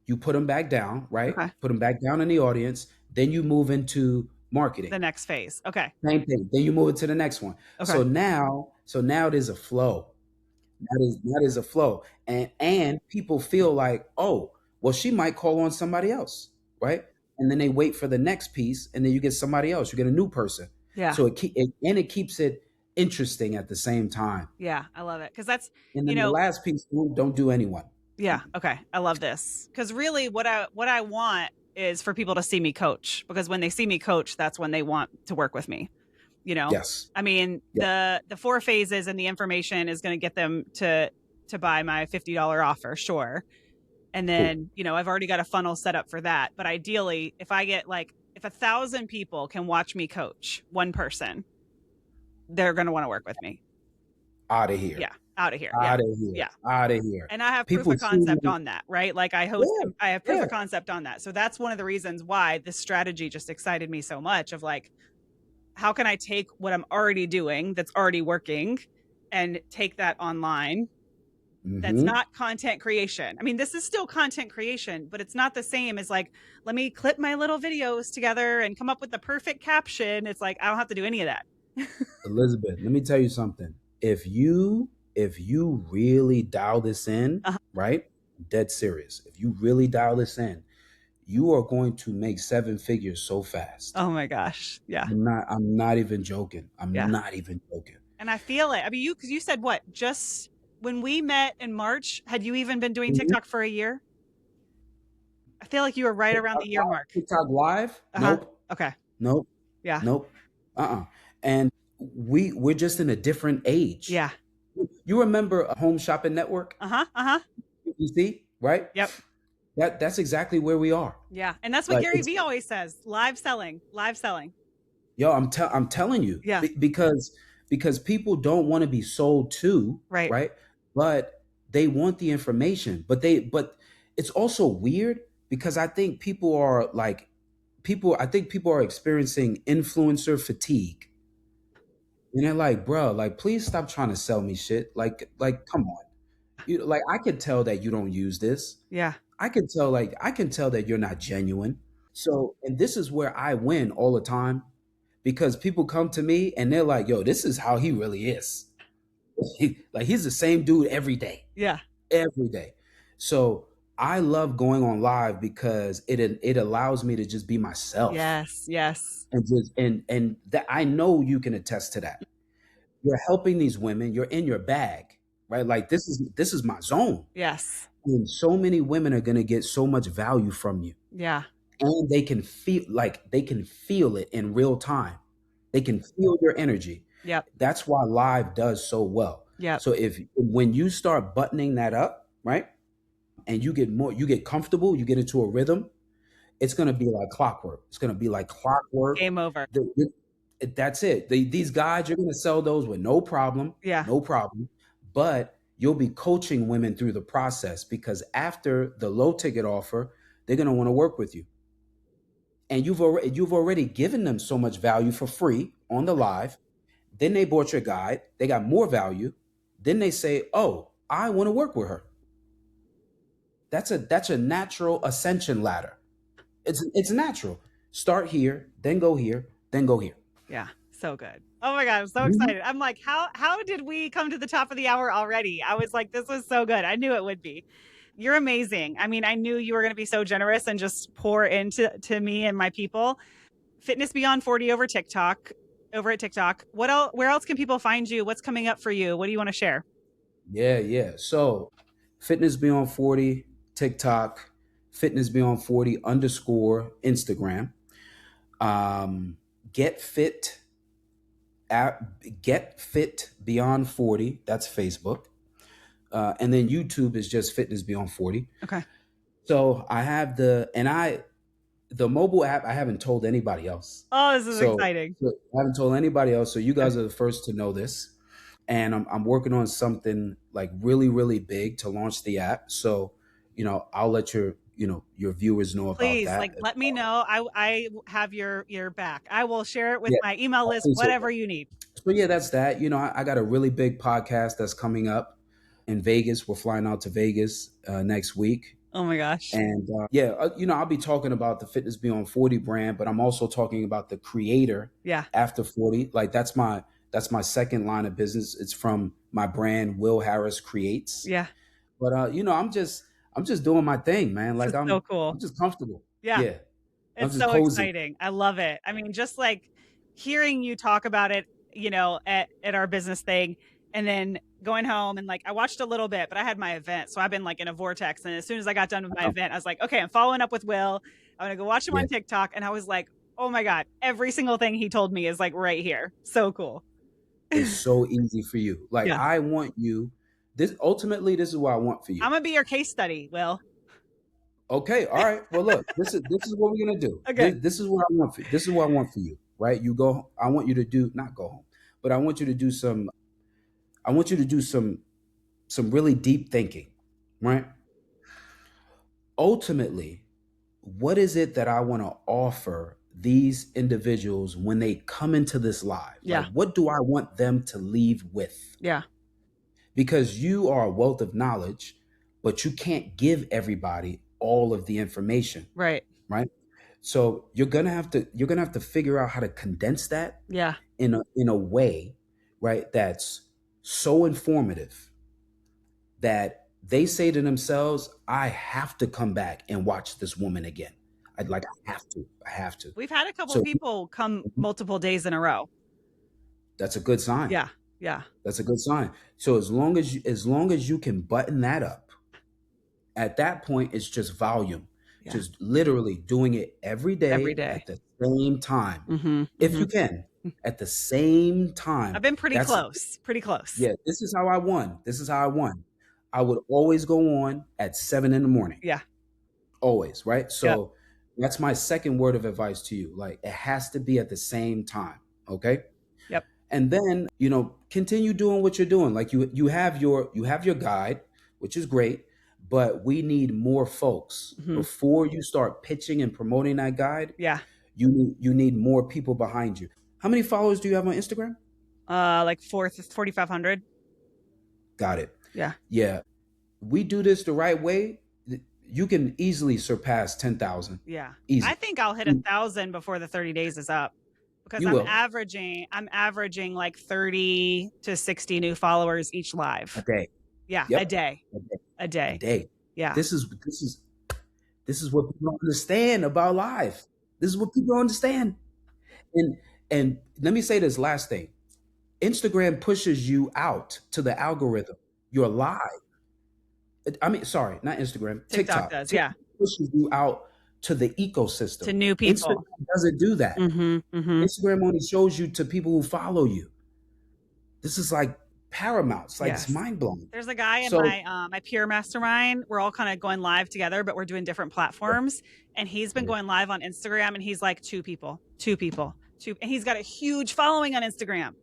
you put them back down, right? Okay. Put them back down in the audience. Then you move into marketing. The next phase. Okay. Same thing. Then you move it to the next one. Okay. So now there's a flow. That is a flow. And people feel like, oh, well, she might call on somebody else, right? And then they wait for the next piece, and then you get somebody else. You get a new person. Yeah. So it keeps it interesting at the same time. Yeah. I love it. Because that's, And you then the know, last piece, don't do anyone. yeah. Okay. I love this. Because really what I want is for people to see me coach. Because when they see me coach, that's when they want to work with me. Yes. I mean, Yeah. the four phases and the information is going to get them to buy my $50 offer, sure. And Cool. then, I've already got a funnel set up for that. But ideally, if I get if 1,000 people can watch me coach one person, they're going to want to work with me. Out of here. Yeah. Out of here. Out Yeah. of here. Yeah. Out of here. And I have proof People of see concept me. on that, right? Like I Yeah. have proof Yeah. of concept on that. So that's one of the reasons why this strategy just excited me so much of like, how can I take what I'm already doing that's already working and take that online? That's Mm-hmm. not content creation. I mean, this is still content creation, but it's not the same as like, let me clip my little videos together and come up with the perfect caption. It's like, I don't have to do any of that. Elizabeth, let me tell you something. If you really dial this in, Uh-huh. right? Dead serious. If you really dial this in, you are going to make seven figures so fast. Oh my gosh. Yeah. I'm not even joking. I'm Yeah. not even joking. And I feel it. I mean, because you said what? Just when we met in March, had you even been doing Mhm. TikTok for a year? I feel like you were right around the year mark. TikTok live? Uh-huh. Nope. Okay. Nope. Yeah. Nope. And we're just in a different age. Yeah. You remember a Home Shopping Network? Uh-huh. Uh-huh. You see, right? Yep. That's exactly where we are. Yeah. And that's what Like Gary Vee always says. Live selling. Live selling. yo, I'm telling you, Yeah. because people don't want to be sold to, Right. right? But they want the information. But it's also weird because I think people are experiencing influencer fatigue. And they're like, bro, like, please stop trying to sell me shit. Like, come on. Like, I could tell that you don't use this. Yeah. I can tell that you're not genuine. So, and this is where I win all the time because people come to me and they're like, yo, this is how he really is. Like, he's the same dude every day, Yeah. every day. So I love going on live because it allows me to just be myself. Yes. Yes. And that I know you can attest to that. You're helping these women, you're in your bag, right? Like this is my zone. Yes. And so many women are gonna get so much value from you. Yeah. And they can feel it in real time. They can feel your energy. Yep. That's why live does so well. Yep. So when you start buttoning that up, right? And you get comfortable, you get into a rhythm, it's going to be like clockwork. It's going to be like clockwork. Game over. That's it. These guys, you're going to sell those with no problem, Yeah. no problem. But you'll be coaching women through the process because after the low ticket offer, they're going to want to work with you. And you've already given them so much value for free on the live. Then they bought your guide. They got more value. Then they say, "Oh, I want to work with her." That's a natural ascension ladder. It's natural. Start here, then go here, then go here. Yeah. So good. Oh my God, I'm so Mhm. excited. I'm like, how did we come to the top of the hour already? I was like, this was so good. I knew it would be. You're amazing. I mean, I knew you were going to be so generous and just pour into me and my people. Fitness Beyond 40 over at TikTok. What else, where else can people find you? What's coming up for you? What do you want to share? Yeah, yeah. So, Fitness Beyond 40 TikTok, Fitness Beyond 40 underscore Instagram. Um, get fit Get Fit Beyond 40. That's Facebook. And then YouTube is just Fitness Beyond 40. Okay. So I have the mobile app. I haven't told anybody else. Oh, this is So exciting. I haven't told anybody else. So you Okay. guys are the first to know this. And I'm working on something like really, really big to launch the app. So, I'll let your viewers know about Please, that like, as let me well. know. I have your back. I will share it with Yeah, my email I list, appreciate whatever that. you need. So yeah, that's that. I got a really big podcast that's coming up in Vegas. We're flying out to Vegas next week. Oh my gosh. And yeah, I'll be talking about the Fitness Beyond 40 brand, but I'm also talking about the creator Yeah. after 40. Like that's my second line of business. It's from my brand, Will Harris Creates. Yeah. But I'm just doing my thing, man. This Like is so I'm cool. just comfortable. Yeah. Yeah. I'm It's just so cozy. exciting. I love it. I mean, just like hearing you talk about it, at our business thing and then going home and like I watched a little bit, but I had my event. So I've been like in a vortex. And as soon as I got done with my Uh, event, I was like, okay, I'm following up with Will. I'm gonna go watch him yeah. on TikTok. And I was like, oh my God, every single thing he told me is like right here. So cool. It's so easy for you. Like Yeah. I want you this is what I want for you. I'm gonna be your case study, Will. Okay, all right. Well, look, this is what we're gonna do. Okay. This is what I want for this is what I want for you, right? I want you to do not go home, but I want you to do some really deep thinking, right? Ultimately, what is it that I want to offer these individuals when they come into this live? Like, Yeah. what do I want them to leave with? Yeah. Because you are a wealth of knowledge, but you can't give everybody all of the information, Right. right? So you're gonna have to figure out how to condense that Yeah. in a way, right? That's so informative that they say to themselves, "I have to come back and watch this woman again. I have to. I have to." We've had a couple So people come multiple days in a row. that's a good sign. Yeah. Yeah. That's a good sign. So as long as you can button that up, at that point it's just volume. Yeah. Just literally doing it every Every day day. at the same time. Mm-hmm. If Mm-hmm. you can, at the same I've time. been pretty That's close. Pretty close. Yeah, this is how I won. This is how I won. I would always go on at 7 in the morning. Yeah. Always, right? Yep. So that's my second word of advice to you. Like it has to be at the same time. Okay. Yep. And then, continue doing what you're doing. Like you have your guide, which is great, but we need more folks. Mm-hmm. Before you start pitching and promoting that guide, Yeah. you need more people behind you. How many followers do you have on Instagram? Like 4,500. Got it. Yeah. Yeah. We do this the right way, you can easily surpass 10,000. Yeah. I Easy. think I'll hit 1,000 before the 30 days is up because You I'm will. averaging like 30 to 60 new followers each A live. day. Yeah. A Yep. day. A day. A A day. day. Yeah. This is what people don't understand about life. This is what people don't understand. And let me say this last thing. Instagram pushes you out to the algorithm. You're live. I mean, sorry, not Instagram, TikTok TikTok. does. Yeah. TikTok pushes you out to the To ecosystem. new Instagram people. doesn't do that. Mm-hmm. Mm-hmm. Instagram only shows you to people who follow you. This is like paramount. It's like, it's Yes. mind blowing. There's a guy in So my peer mastermind. We're all kind of going live together, but we're doing different platforms. And he's been going live on Instagram, and he's like two people, two, and he's got a huge following on Instagram.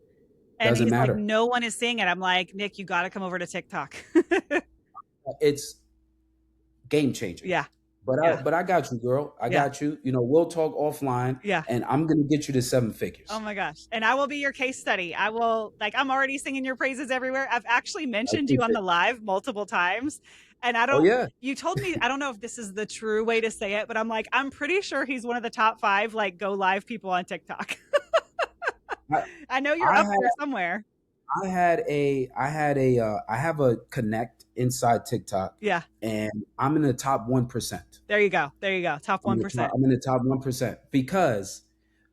And doesn't he's like, matter. no one is seeing it. I'm like, Nick, you got to come over to TikTok. It's game changing. Yeah. But Yeah. I got you, girl. I Yeah. got you. You know, we'll talk offline, Yeah. and I'm gonna get you to seven Oh figures. my gosh. And I will be your case study. I will, like, I'm already singing your praises everywhere. I've actually I mentioned you on appreciate the it. live multiple times. And I Oh don't, yeah. you told me, I don't know if this is the true way to say it, but I'm like, I'm pretty sure he's one of the top 5, like, go live people on TikTok. I, I know you're I up had there somewhere. I have a connect inside TikTok, Yeah. and I'm in the top 1%. There you go. There you go. Top 1%. I'm in the top 1%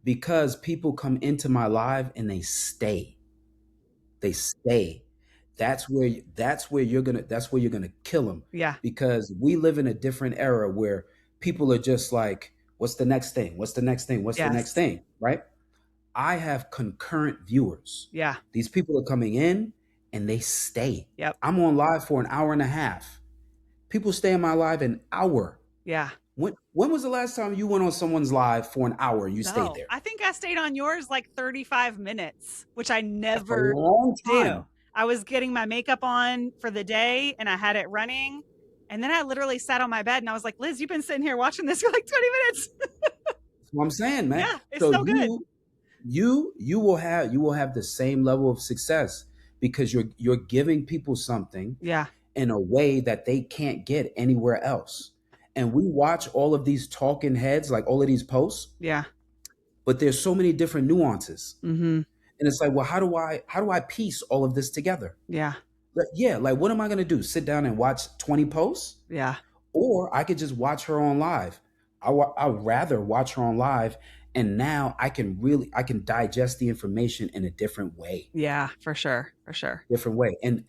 because people come into my live and they stay. They stay. That's where you're gonna kill them, Yeah. because we live in a different era where people are just like, what's the next thing? What's the next thing? What's the next Yes. thing? Right? I have concurrent viewers. Yeah. These people are coming in and they stay. Yep. I'm on live for an hour and a half. People stay in my live an hour. Yeah. When was the last time you went on someone's live for an hour and you stayed No, there? I think I stayed on yours like 35 minutes, which I That's a never long do. time. I was getting my makeup on for the day and I had it running. And then I literally sat on my bed and I was like, Liz, you've been sitting here watching this for like 20 minutes. That's what I'm saying, man. Yeah, it's So so good. you will have the same level of success because you're giving people something Yeah. in a way that they can't get anywhere else. And we watch all of these talking heads, like all of these posts, Yeah. but there's so many different nuances. Mm-hmm. And it's like, well, how do I piece all of this together? Yeah. Yeah, like what am I gonna do? Sit down and watch 20 posts? Yeah. Or I could just watch her on live. I'd rather watch her on live, and now I can digest the information in a different way. Yeah, for sure. For sure. Different way. And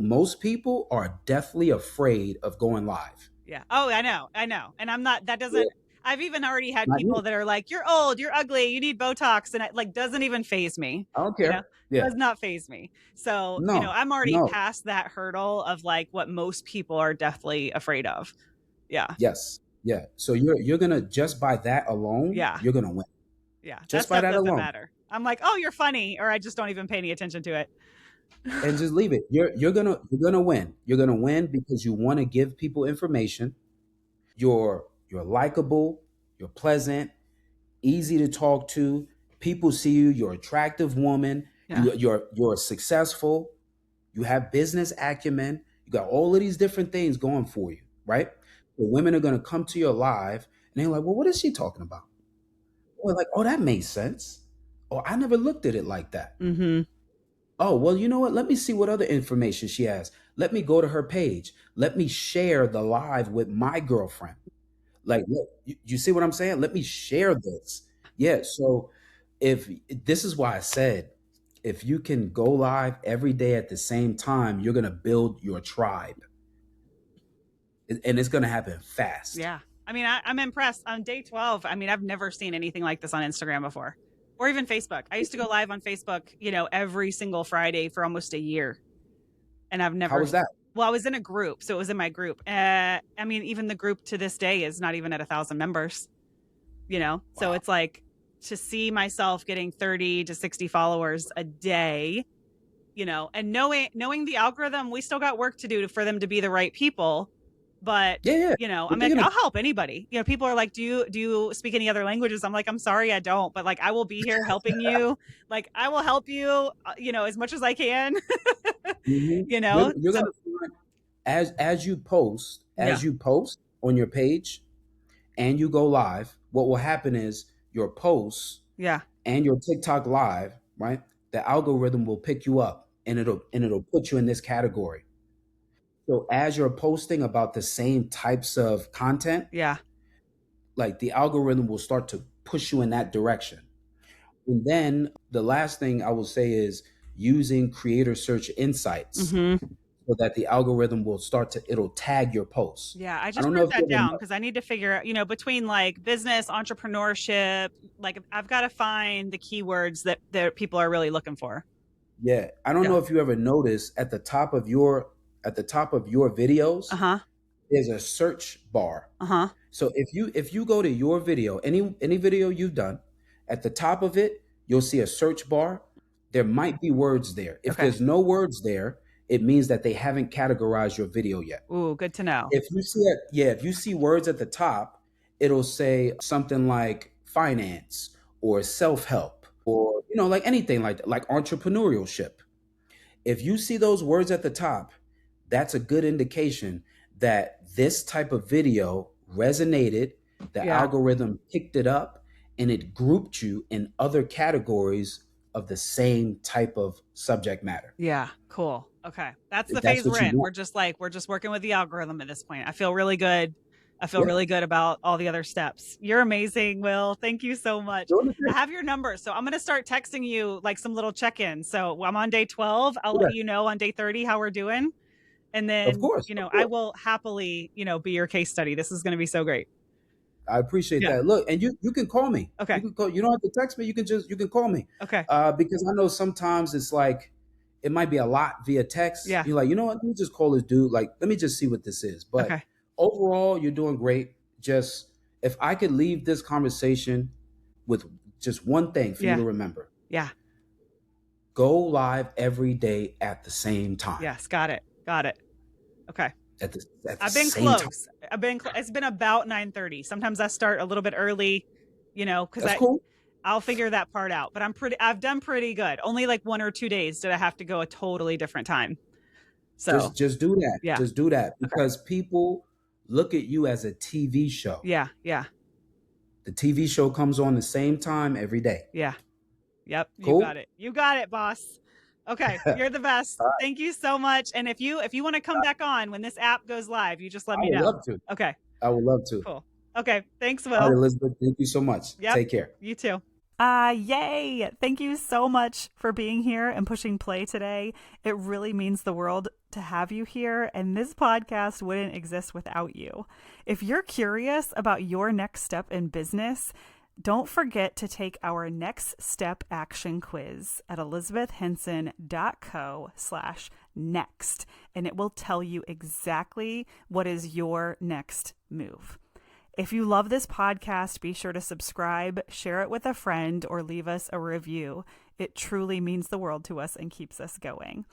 most people are deathly afraid of going live. Yeah. Oh, I know. I know. And I'm not, that Yeah, doesn't, I've even already had not people you. that are like, you're old, you're ugly, you need Botox. And it like doesn't even phase me, I don't you know, care. Yeah. does not phase me. So, No. I'm already No. past that hurdle of like what most people are deathly afraid of. Yeah. Yes. Yeah. So you're gonna, just by that alone, Yeah. you're gonna win. Yeah. That Just by stuff that doesn't alone. matter. I'm like, oh, you're funny. Or I just don't even pay any attention to it. And just leave it. You're gonna win. You're gonna win because you want to give people information. You're likable, you're pleasant, easy to talk to. People see you, you're an attractive woman, Yeah. you're successful, you have business acumen, you got all of these different things going for you, right? The women are gonna come to your live and they're like, well, what is she talking about? Or like, oh, that makes sense. Oh, I never looked at it like that. Mm-hmm. Oh, well, you know what? Let me see what other information she has. Let me go to her page. Let me share the live with my girlfriend. Like, look, you see what I'm saying? Let me share this. Yeah. So if this is why I said, if you can go live every day at the same time, you're gonna build your tribe, and it's gonna happen fast. Yeah. I mean, I'm impressed. On day 12, I mean, I've never seen anything like this on Instagram before or even Facebook. I used to go live on Facebook, every single Friday for almost a year. And I've How never, was that? well, I was in a group. So it was in my group. I mean, even the group to this day is not even at 1,000 members, So Wow. it's like to see myself getting 30 to 60 followers a day, and knowing the algorithm, we still got work to do for them to be the right people. But Yeah, yeah. I'm But they're like, gonna. I'll help anybody. People are like, do you speak any other languages? I'm like, I'm sorry, I don't, but like, I will be here helping you. Like, I will help you, as much as I can. Mhm. You're So gonna find, as you post, yeah, on your page and you go live, what will happen is your posts yeah, and your TikTok live, right? The algorithm will pick you up and it'll put you in this category. So as you're posting about the same types of content, yeah. like the algorithm will start to push you in that direction. And then the last thing I will say is using creator search insights Hmm. so that the algorithm will it'll tag your posts. Yeah, I I just don't know wrote if you that ever down know. because I need to figure out, between like business, entrepreneurship, like I've got to find the keywords that people are really looking for. Yeah, I don't Yeah. know if you ever noticed at the top of your videos, Uh-huh. there's a search bar. Uh-huh. So if you go to your video, any video you've done, at the top of it, you'll see a search bar. There might be words there. If Okay. there's no words there, it means that they haven't categorized your video yet. Ooh, good to know. If you see words at the top, it'll say something like finance or self-help or like anything like that, like entrepreneurship. If you see those words at the top, that's a good indication that this type of video resonated, the Yeah. algorithm picked it up, and it grouped you in other categories of the same type of subject matter. Yeah. Cool. Okay. That's the That's phase what we're you in. want. We're just working with the algorithm at this point. I feel really good. I feel Yeah. really good about all the other steps. You're amazing, Will. Thank you so much. Doing the I thing. have your number. So I'm going to start texting you like some little check-ins. So I'm on day 12. I'll Do let that. you know on day 30 how we're doing. And Of then, course. Of I course. will happily, be your case study. This is going to be so great. I appreciate Yeah. that. Look, and you can call me. You Okay. can call. You don't have to text me. You can call me. Okay. Because I know sometimes it's like it might be a lot via text. Yeah. You're like, you know what? Let me just call this dude. Like, let me just see what this is. But Okay. overall, you're doing great. Just if I could leave this conversation with just one thing for you Yeah. to remember: Yeah. go live every day at the same time. Yes. Got it. Got it. Okay. At the I've been same time. close. It's been about 9:30. Sometimes I start a little bit early, because That's cool. I'll figure that part out. But I've done pretty good. Only like 1 or 2 days did I have to go a totally different time. So Just do that. yeah. Just do that Okay. because people look at you as a TV show. Yeah. Yeah. The TV show comes on the same time every day. Yeah. Yep. You got Cool? it. You got it, boss. Okay. You're the best. I Thank you so much. And if you want to come back on when this app goes live, you just let me would know. love to. Okay. I would love to. Cool. Okay. Thanks, All right, Will. Elizabeth, thank you so much. Yep. Take care. You too. Yay! Thank you so much for being here and pushing play today. It really means the world to have you here, and this podcast wouldn't exist without you. If you're curious about your next step in business, don't forget to take our next step action quiz at elizabethhenson.co/next, and it will tell you exactly what is your next move. If you love this podcast, be sure to subscribe, share it with a friend, or leave us a review. It truly means the world to us and keeps us going.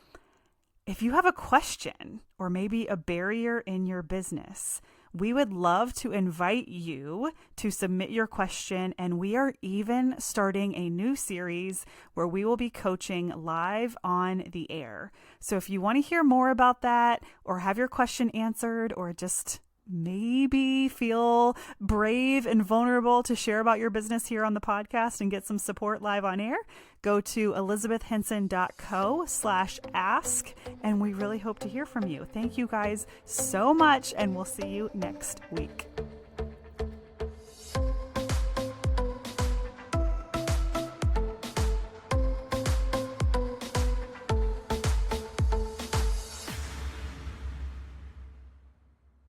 If you have a question or maybe a barrier in your business, we would love to invite you to submit your question, and we are even starting a new series where we will be coaching live on the air. So if you want to hear more about that or have your question answered or just maybe feel brave and vulnerable to share about your business here on the podcast and get some support live on air, go to elizabethhenson.co/ask, and we really hope to hear from you. Thank you guys so much, and we'll see you next week.